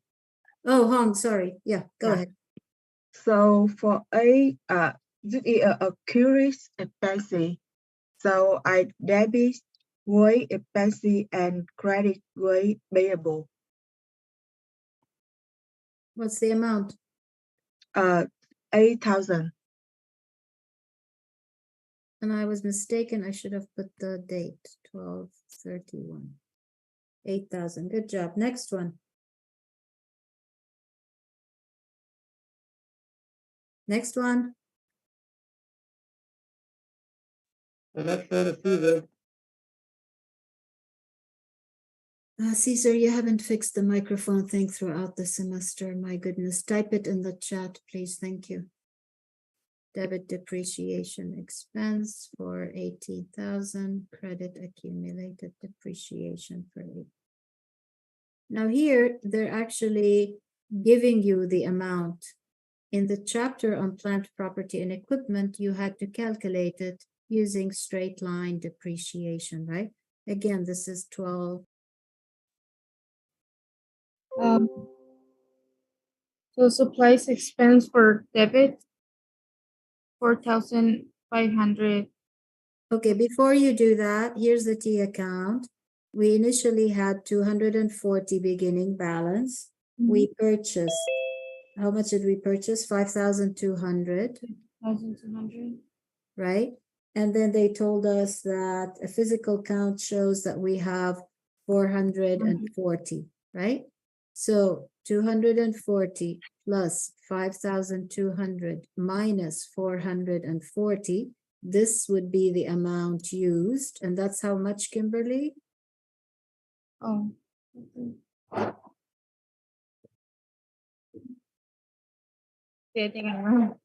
Oh, Hong, sorry. Yeah, go Yeah. ahead. So for A, this is a curious expense. So I debit with expense and credit with payable. What's the amount? 8,000. And I was mistaken. I should have put the date, 12/31. 8,000. Good job. Next one. Next one. Caesar, you haven't fixed the microphone thing throughout the semester. My goodness. Type it in the chat, please. Thank you. Debit depreciation expense for 18,000. Credit accumulated depreciation for 8. Now here, they're actually giving you the amount. In the chapter on plant, property, and equipment, you had to calculate it using straight line depreciation, right? Again, this is 12. So supplies expense for debit, 4,500. Okay, before you do that, here's the T account. We initially had 240 beginning balance. We purchased, how much did we purchase? 5,200, 1,200. right? And then they told us that a physical count shows that we have 440, right? So 240 plus 5,200 minus 440, this would be the amount used. And that's how much, Kimberly? Oh. Okay. Yeah, I think I'm wrong.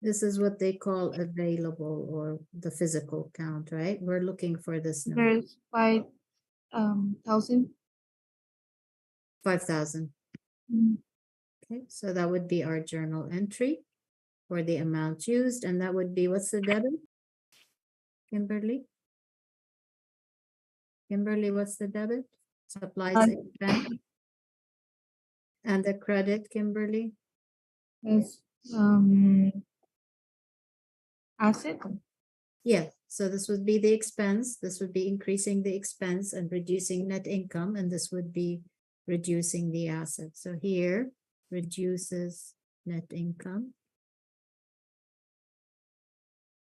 This is what they call available or the physical count, right? We're looking for this number, There's 5,000. 5,000. Okay, so that would be our journal entry for the amount used, and that would be, what's the debit? Kimberly? Kimberly, what's the debit? Supplies expense. And the credit, Kimberly? Is asset. Yeah, so this would be the expense. This would be increasing the expense and reducing net income, and this would be reducing the asset. So here, reduces net income.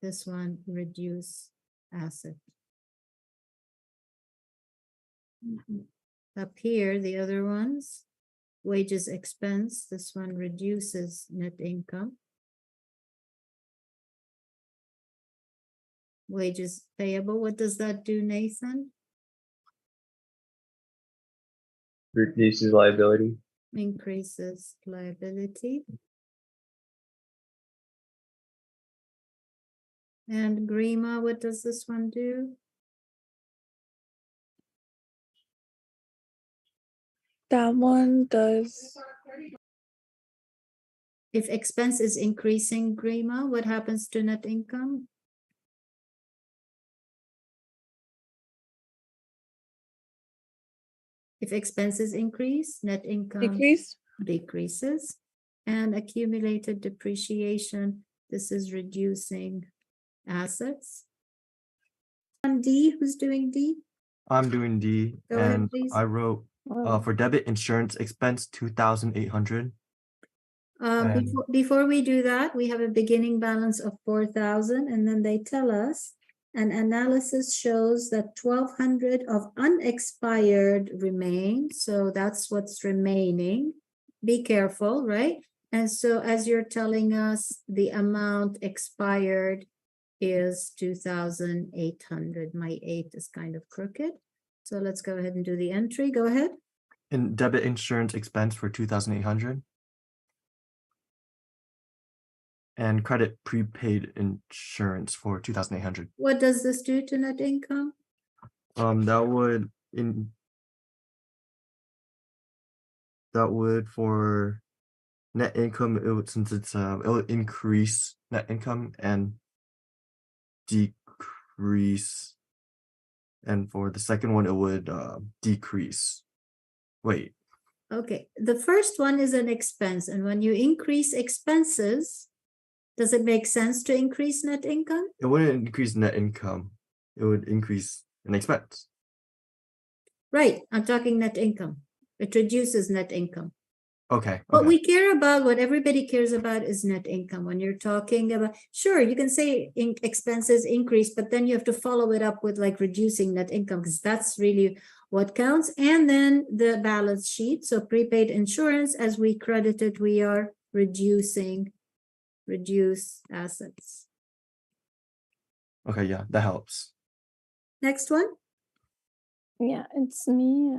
This one, reduce asset. Up here, the other ones, wages expense. This one reduces net income. Wages payable. What does that do, Nathan? Reduces liability. Increases liability. And Grima, what does this one do? That one does. If expense is increasing, Grima, what happens to net income? If expenses increase, net income Decrease. decreases. And accumulated depreciation, this is reducing assets. And D, who's doing D? I'm doing D, Go ahead, and please. I wrote for debit insurance expense 2,800. And Before we do that, we have a beginning balance of 4,000, and then they tell us an analysis shows that 1,200 of unexpired remain. So that's what's remaining. Be careful, right? And so as you're telling us the amount expired is 2,800. My 8 is kind of crooked. So let's go ahead and do the entry. Go ahead. And debit insurance expense for 2,800. And credit prepaid insurance for 2,800. What does this do to net income? That would for net income, it would, since it's it would increase net income and decrease, and for the second one it would decrease. Wait, Okay, the first one is an expense, and when you increase expenses, does it make sense to increase net income? it wouldn't increase net income, it would increase an expense. Right, I'm talking net income. It reduces net income. Okay, What okay. we care about, what everybody cares about is net income. When you're talking about, sure, you can say expenses increase, but then you have to follow it up with like reducing net income, because that's really what counts. And then the balance sheet. So prepaid insurance, as we credited, we are reduce assets. Okay, yeah, that helps. Next one. Yeah, it's me.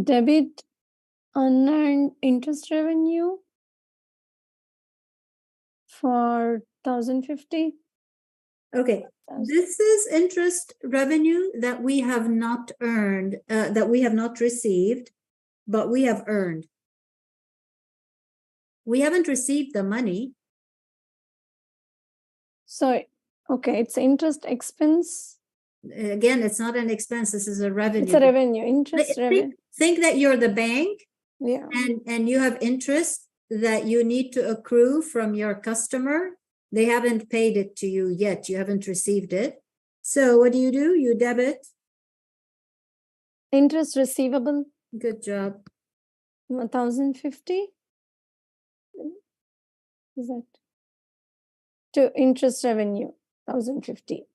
Debit unearned interest revenue for 1,050. Okay, this is interest revenue that we have not earned, that we have not received, but we have earned. We haven't received the money. So, okay, it's interest expense. Again, it's not an expense, this is a revenue. It's a revenue, interest revenue. Think that you're the bank, Yeah. and you have interest that you need to accrue from your customer. They haven't paid it to you yet. You haven't received it. So what do? You debit. Interest receivable. Good job. 1,050. Is that to interest revenue? 1,050.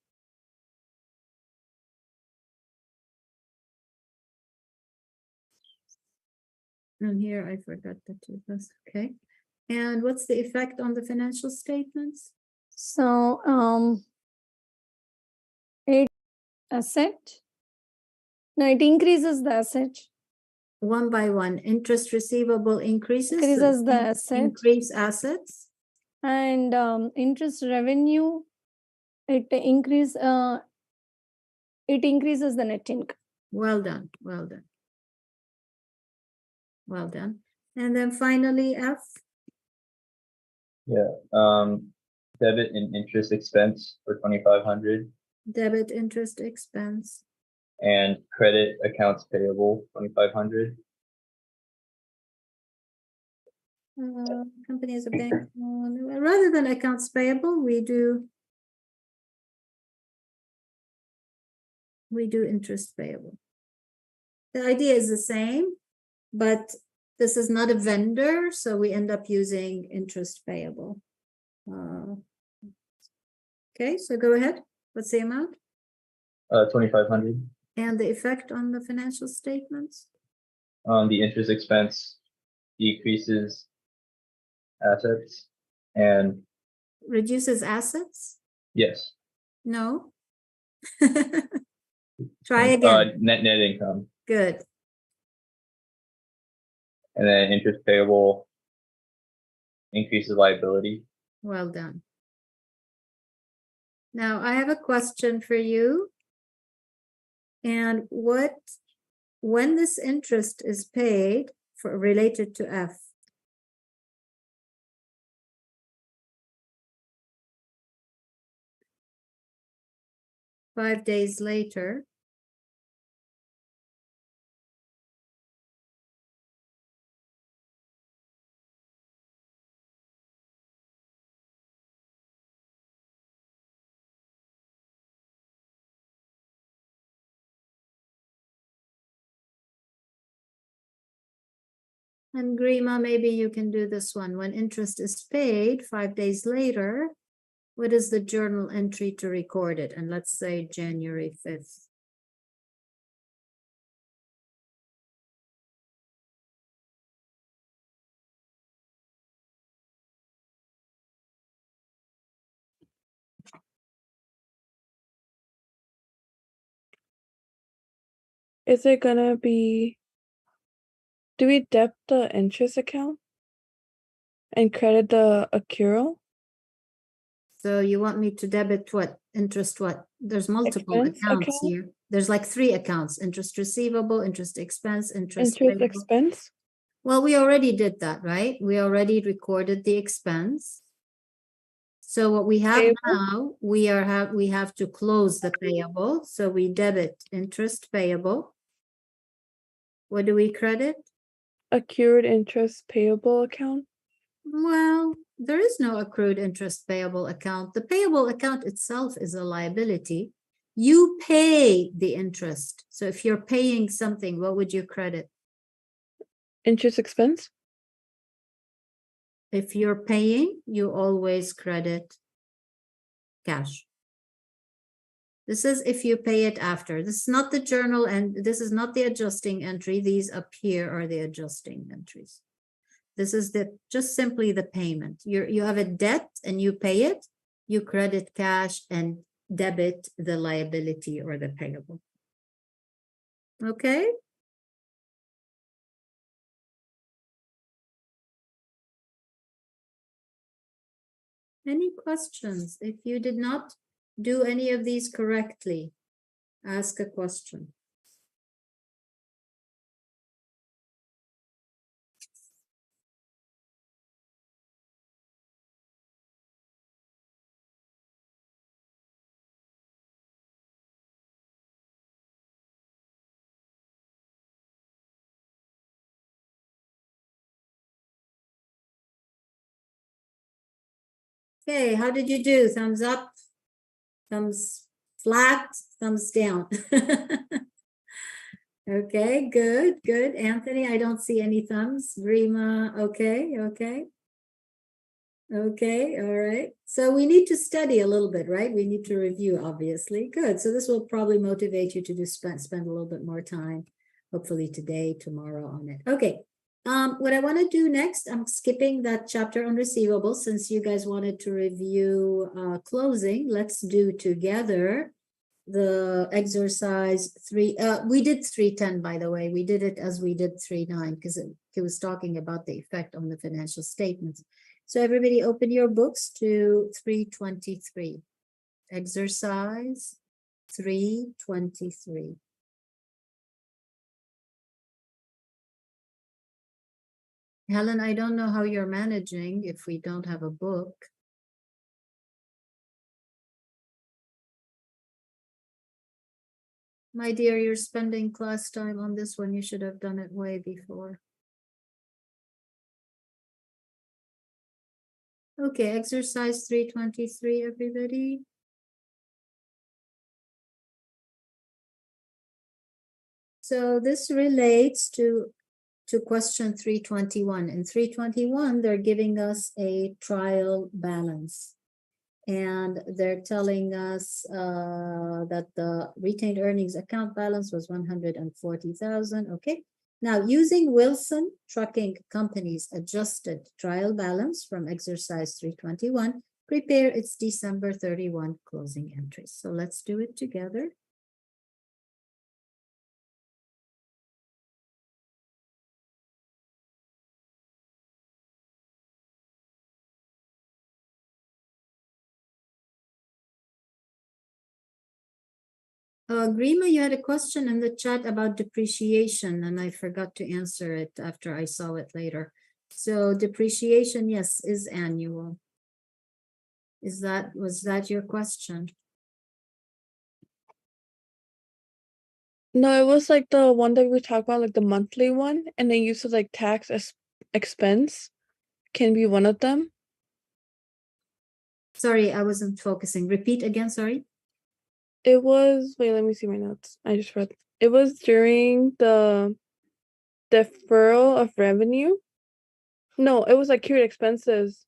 And here I forgot the two. That's okay. And what's the effect on the financial statements? So, it asset. No, it increases the asset. One by one, interest receivable increases. so Increases the asset. Increase assets. And interest revenue, it increases the net income. Well done. Well done. Well done. And then finally, F. Yeah. Debit and interest expense for 2,500 Debit interest expense. and credit accounts payable 2,500. Company as a bank. Rather than accounts payable, we do interest payable. The idea is the same, but this is not a vendor, so we end up using interest payable. Okay, so go ahead. What's the amount? 2,500. And the effect on the financial statements? The interest expense decreases assets and Reduces assets? yes. No. Try again. Net income. Good. And then interest payable increases liability. Well done. Now I have a question for you. And when this interest is paid for related to F? Five days later. And Grima, maybe you can do this one. When interest is paid 5 days later, what is the journal entry to record it? And let's say January 5th. is it gonna be? Do we debit the interest account and credit the accrual? So you want me to debit what? Interest what? There's multiple Expense accounts account? here. There's like 3 accounts: interest receivable, interest expense, interest Interest payable. expense? Well, we already did that, right? We already recorded the expense. So what we have Payable? now, we have to close the payable. So we debit interest payable. What do we credit? Accrued interest payable account? Well, there is no accrued interest payable account. The payable account itself is a liability. You pay the interest. So if you're paying something, what would you credit? Interest expense? If you're paying, you always credit cash. This is if you pay it after. This is not the journal and this is not the adjusting entry. These up here are the adjusting entries. This is just simply the payment. You have a debt and you pay it, you credit cash and debit the liability or the payable. Okay? Any questions? If you did not do any of these correctly, ask a question. Okay, how did you do? Thumbs up, thumbs flat, thumbs down. Okay, good, good. Anthony, I don't see any thumbs. Rima, okay, okay. Okay, all right. So we need to study a little bit, right? We need to review, obviously. Good. So this will probably motivate you to do spend a little bit more time, hopefully today, tomorrow on it. Okay. What I want to do next, I'm skipping that chapter on receivables since you guys wanted to review closing. Let's do together the exercise 3. We did 310, by the way. We did it as we did 3.9 because it was talking about the effect on the financial statements. So everybody open your books to 323. Exercise 323. Helen, I don't know how you're managing if we don't have a book. My dear, you're spending class time on this one. You should have done it way before. Okay, exercise 323, everybody. So this relates to question 321. In 321, they're giving us a trial balance. And they're telling us that the retained earnings account balance was 140,000. Okay. Now, using Wilson Trucking Company's adjusted trial balance from exercise 321, prepare its December 31 closing entries. So let's do it together. Grima, you had a question in the chat about depreciation, and I forgot to answer it after I saw it later. So depreciation, yes, is annual. Was that your question? No, it was like the one that we talked about, like the monthly one, and then use of like tax expense can be one of them. Sorry, I wasn't focusing. Repeat again, sorry. It was, wait, let me see my notes. I just read. It was during the deferral of revenue. No, it was like accrued expenses.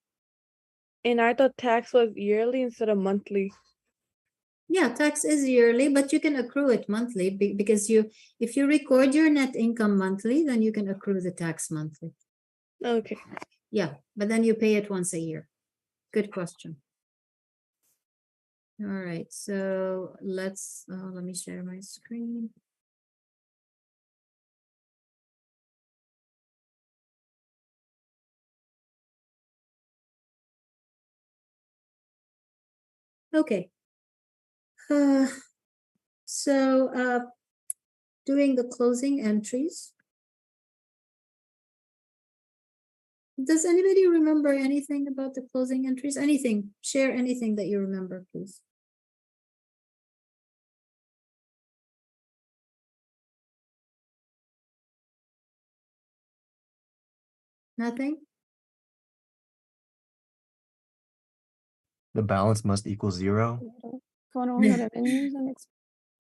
And I thought tax was yearly instead of monthly. Yeah, tax is yearly, but you can accrue it monthly because if you record your net income monthly, then you can accrue the tax monthly. Okay. Yeah, but then you pay it once a year. Good question. All right, so let me share my screen. Okay. So doing the closing entries. Does anybody remember anything about the closing entries? Anything? Share anything that you remember, please. Nothing? The balance must equal 0. For all the revenues and expenses.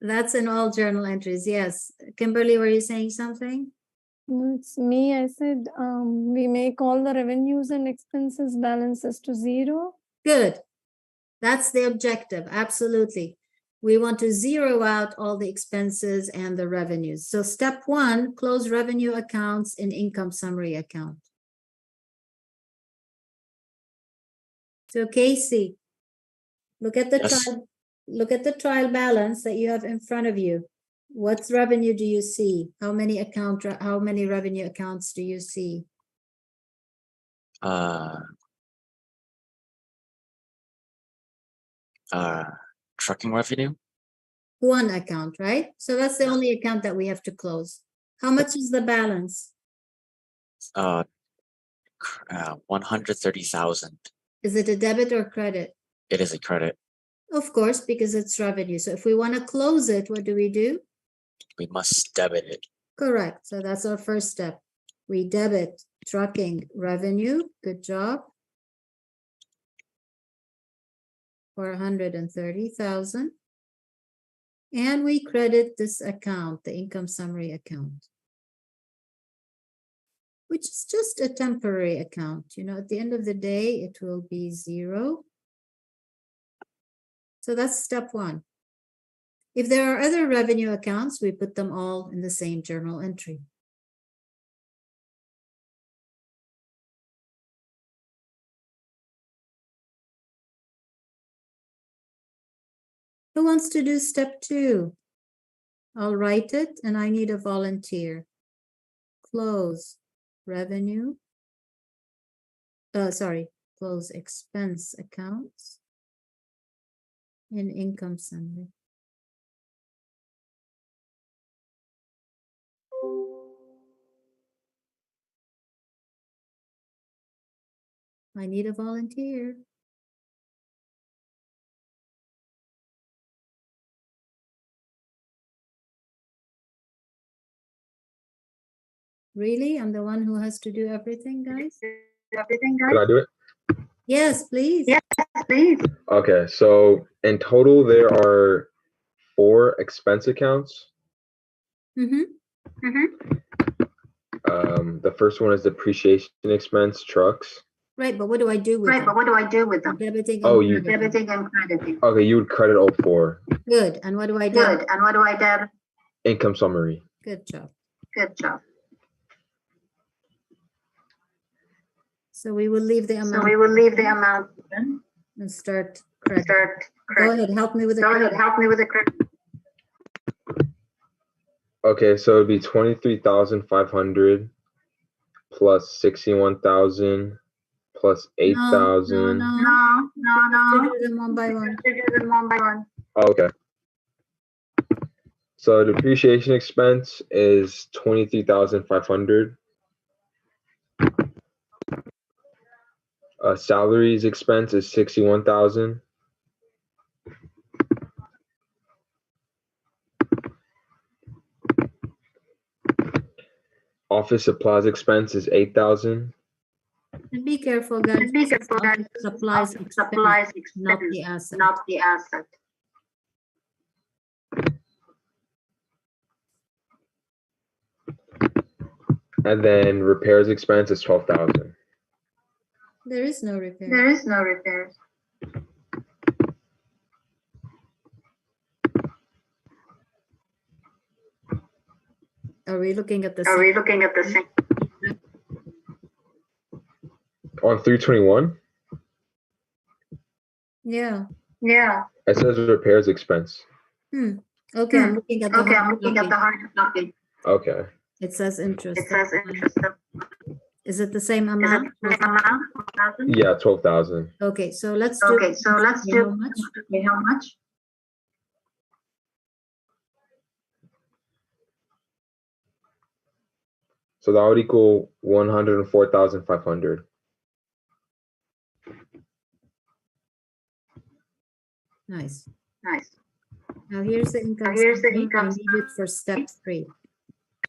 That's in all journal entries, yes. Kimberly, were you saying something? No, it's me. I said we make all the revenues and expenses balances to 0. Good. That's the objective, absolutely. We want to zero out all the expenses and the revenues. So step 1, close revenue accounts in income summary account. So Casey, look at the Yes. trial balance that you have in front of you. What revenue do you see? How many revenue accounts do you see? Trucking revenue. 1 account, right? So that's the only account that we have to close. How much is the balance? 130,000. Is it a debit or credit? It is a credit. Of course, because it's revenue. So if we want to close it, what do? We must debit it. Correct. So that's our first step. We debit trucking revenue. Good job. For 130,000. And we credit this account, the income summary account, which is just a temporary account. You know, at the end of the day, it will be 0. So that's step 1. If there are other revenue accounts, we put them all in the same journal entry. Who wants to do step 2? I'll write it and I need a volunteer. Close revenue. Close expense accounts in income summary. I need a volunteer. Really? I'm the one who has to do everything, guys? Could I do it? Yes, please. Okay, so in total, there are 4 expense accounts. Mm-hmm. The first one is depreciation expense, trucks. Right, but what do I do with them? Debiting Oh, and you- crediting. Okay, you would credit all 4. Good. And what do I debit? Income summary. Good job. So we will leave the amount. And start credit. Go ahead, help me with the credit. Okay, so it'd be 23,500 plus 61,000 plus 8,000. No. Do them one by one. Okay. So depreciation expense is 23,500. Salaries expense is 61,000. Office supplies expense is 8,000. And be careful, guys. Supplies expense, not the asset. And then repairs expense is 12,000. There is no repair. Are we looking at the same? On 321, Yeah. it says repairs expense. Okay, I'm looking at the hard copy. Okay. It says interest. Is it the same amount? Yeah, 12,000. Okay, so let's do. Okay, so let's do. How much? Okay, how much? So that would equal 104,500. Nice. Nice. Now here's the income Here's the summary. income I need it for step 3.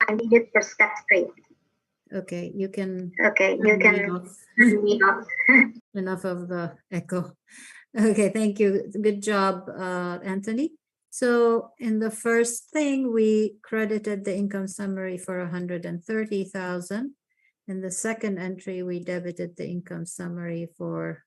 I need it for step 3. Okay, you can. Okay, you turn me can off. turn me off. Enough of the echo. Okay, thank you. Good job, Anthony. So in the first thing, we credited the income summary for 130,000. In the second entry, we debited the income summary for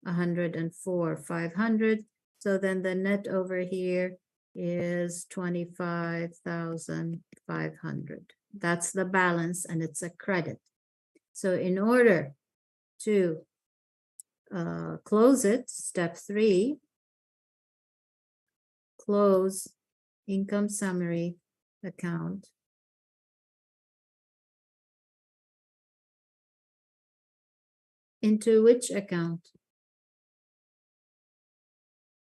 104,500. So then the net over here is 25,500. That's the balance and it's a credit. So in order to close it, step 3, close income summary account. Into which account?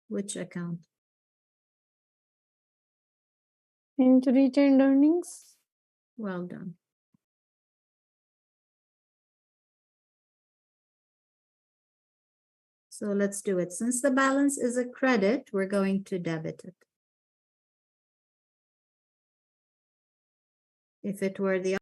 Which account? Into retained earnings. Well done. So let's do it. Since the balance is a credit, we're going to debit it. If it were the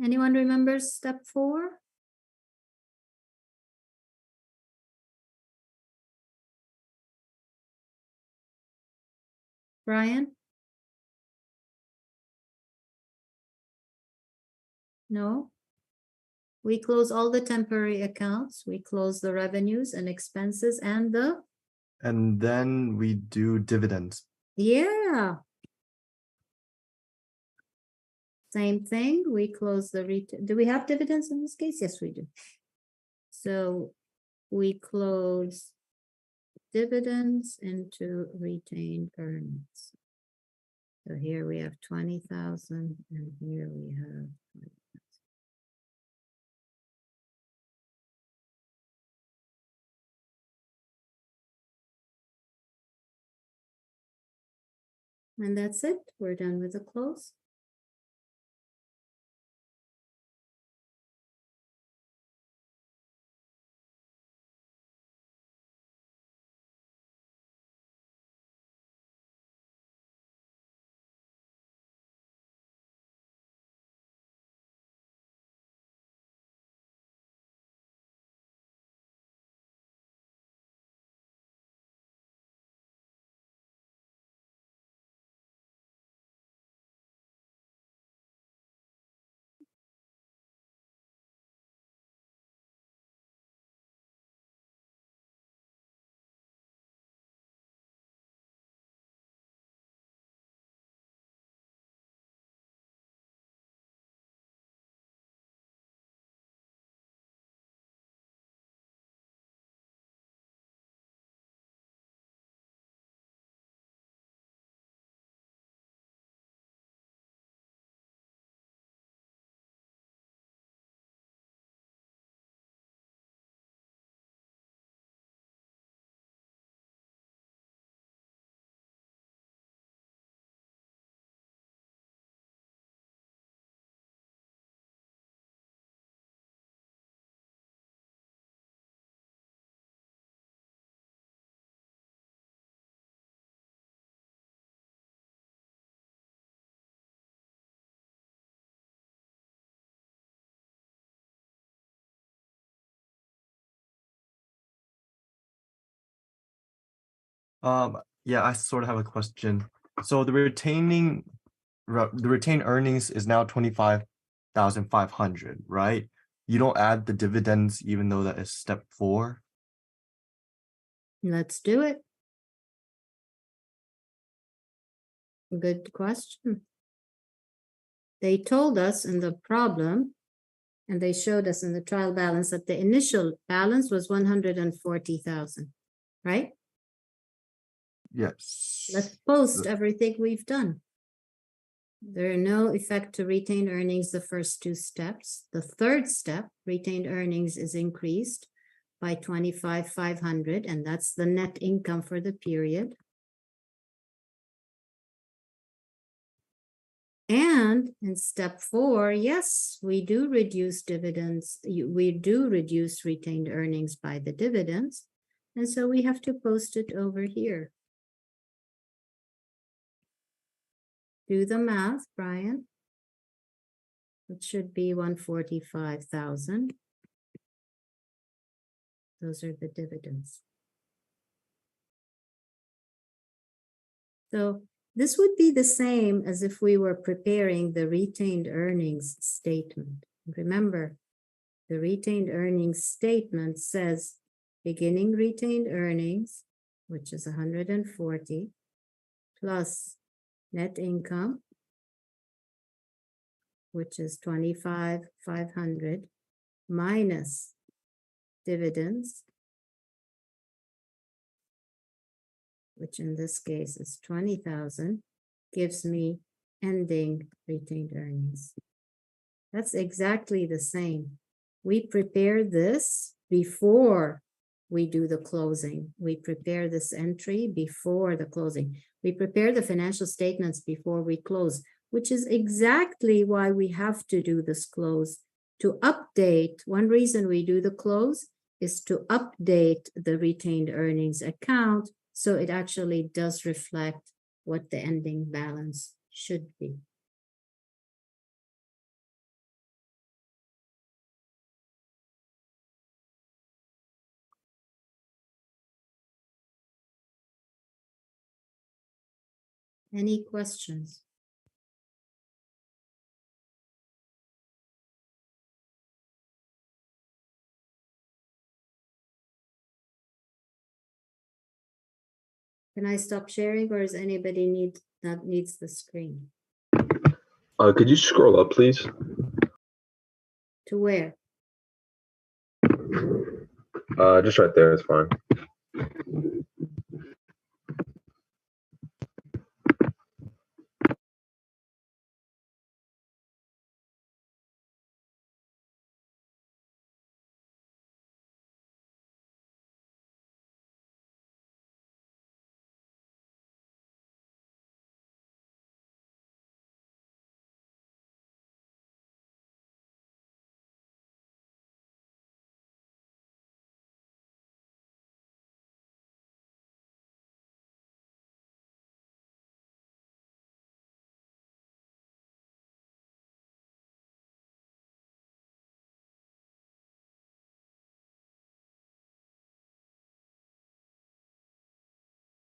anyone remembers step 4? Brian? No? We close all the temporary accounts. We close the revenues and expenses and the, And then we do dividends. yeah. Same thing. We close the do we have dividends in this case? Yes, we do. So we close dividends into retained earnings. So here we have 20,000 and here we have 20,000. And that's it. We're done with the close. Yeah, I sort of have a question. So the retained earnings is now 25,500, right? You don't add the dividends even though that is step 4. Let's do it. Good question. They told us in the problem, and they showed us in the trial balance that the initial balance was 140,000, right? Yes. Let's post everything we've done. There are no effect to retained earnings the first 2 steps. The third step, retained earnings, is increased by 25,500, and that's the net income for the period. And in step 4, yes, we do reduce dividends. We do reduce retained earnings by the dividends. And so we have to post it over here. Do the math, Brian. It should be 145,000. Those are the dividends. So this would be the same as if we were preparing the retained earnings statement. Remember, the retained earnings statement says beginning retained earnings, which is 140, plus net income, which is 25,500, minus dividends, which in this case is 20,000, gives me ending retained earnings. That's exactly the same. We prepare this before we do the closing. We prepare this entry before the closing. We prepare the financial statements before we close, which is exactly why we have to do this close. To update, one reason we do the close is to update the retained earnings account so it actually does reflect what the ending balance should be. Any questions? Can I stop sharing, or does anybody needs the screen? Could you scroll up, please? To where? Just right there, it's fine.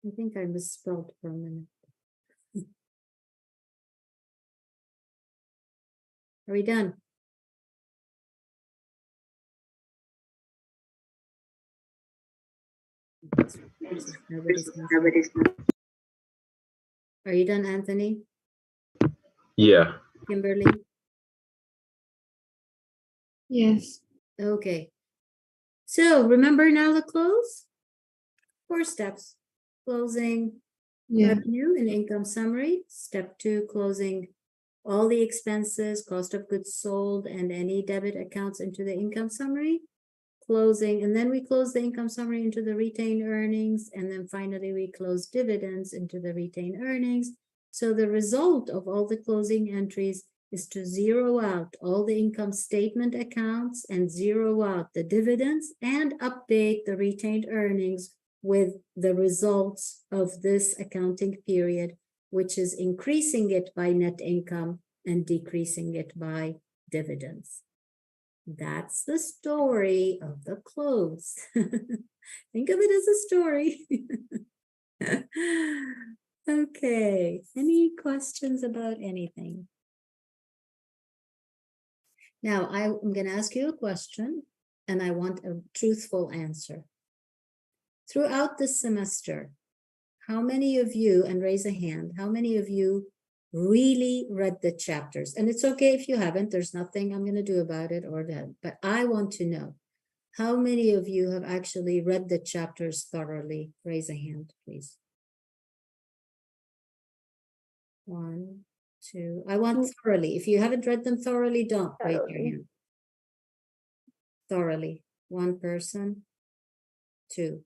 I think I misspelled for a minute. Are we done? Nobody's Are you done, Anthony? Yeah. Kimberly? Yes. Okay. So remember now the close? 4 steps. Closing Yeah. revenue and income summary. Step 2, closing all the expenses, cost of goods sold, and any debit accounts into the income summary. Closing, and then we close the income summary into the retained earnings, and then finally we close dividends into the retained earnings. So the result of all the closing entries is to zero out all the income statement accounts and zero out the dividends and update the retained earnings with the results of this accounting period, which is increasing it by net income and decreasing it by dividends. That's the story of the close. Think of it as a story. Okay, any questions about anything? Now, I'm going to ask you a question, and I want a truthful answer. Throughout the semester, how many of you, and raise a hand, how many of you really read the chapters? And it's okay if you haven't, there's nothing I'm going to do about it or that, but I want to know, how many of you have actually read the chapters thoroughly? Raise a hand, please. 1, 2. I want thoroughly. If you haven't read them thoroughly, don't raise your hand. Thoroughly. 1 person. 2.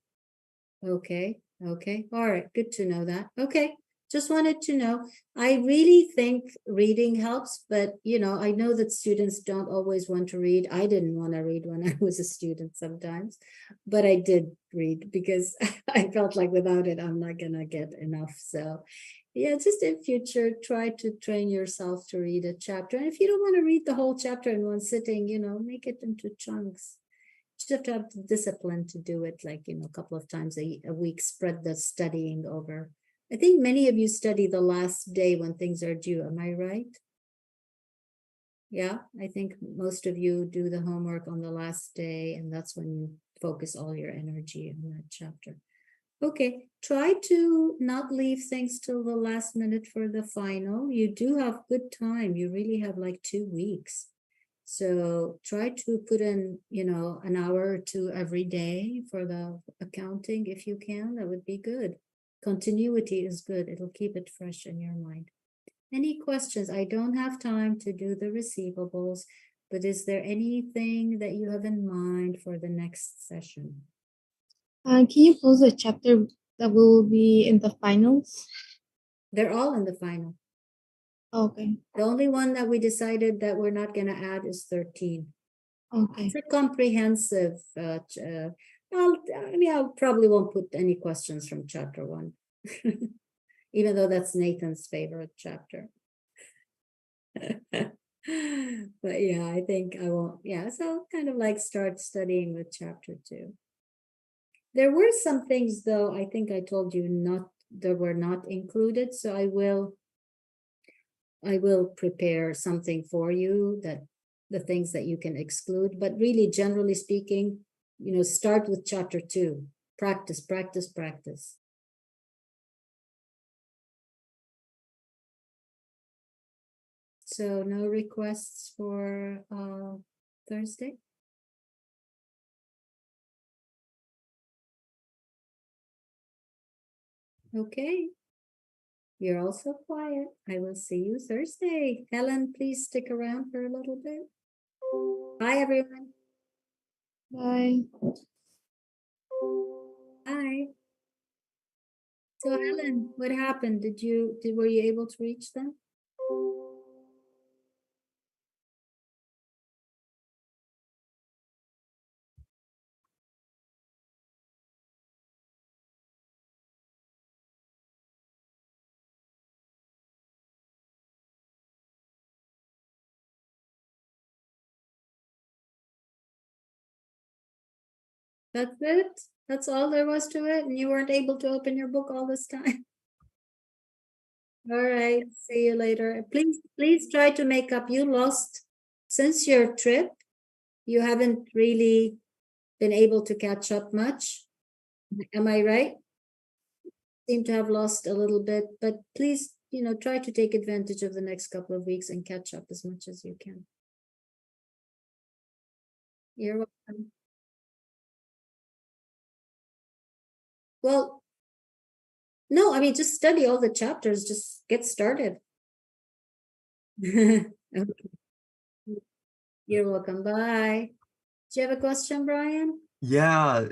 Okay. Okay. All right. Good to know that. Okay. Just wanted to know. I really think reading helps, but I know that students don't always want to read. I didn't want to read when I was a student sometimes, but I did read because I felt like without it, I'm not going to get enough. So yeah, just in future, try to train yourself to read a chapter. And if you don't want to read the whole chapter in one sitting, make it into chunks. You just have the discipline to do it like, a couple of times a week, spread the studying over. I think many of you study the last day when things are due. Am I right? Yeah, I think most of you do the homework on the last day, and that's when you focus all your energy on that chapter. Okay, try to not leave things till the last minute for the final. You do have good time. You really have like 2 weeks. So try to put in, an hour or 2 every day for the accounting if you can. That would be good. Continuity is good. It'll keep it fresh in your mind. Any questions? I don't have time to do the receivables, but is there anything that you have in mind for the next session? Can you post a chapter that will be in the finals? They're all in the final. Okay. The only one that we decided that we're not going to add is 13. Okay. It's a comprehensive. I probably won't put any questions from chapter 1, even though that's Nathan's favorite chapter. But yeah, I think I won't. Yeah, so kind of like start studying with chapter 2. There were some things, though, I think I told you that were not included. So I will prepare something for you, that the things that you can exclude, but really, generally speaking, start with chapter 2. Practice, practice, practice. So no requests for Thursday? Okay. You're also quiet. I will see you Thursday. Helen, please stick around for a little bit. Bye, everyone. Bye. Bye. So Helen, what happened? Were you able to reach them? That's it? That's all there was to it? And you weren't able to open your book all this time? All right, see you later. Please try to make up. You lost, since your trip, you haven't really been able to catch up much. Am I right? Seem to have lost a little bit, but please, try to take advantage of the next couple of weeks and catch up as much as you can. You're welcome. Well, no, I mean, just study all the chapters, just get started. Okay. You're welcome. Bye. Do you have a question, Brian? Yeah,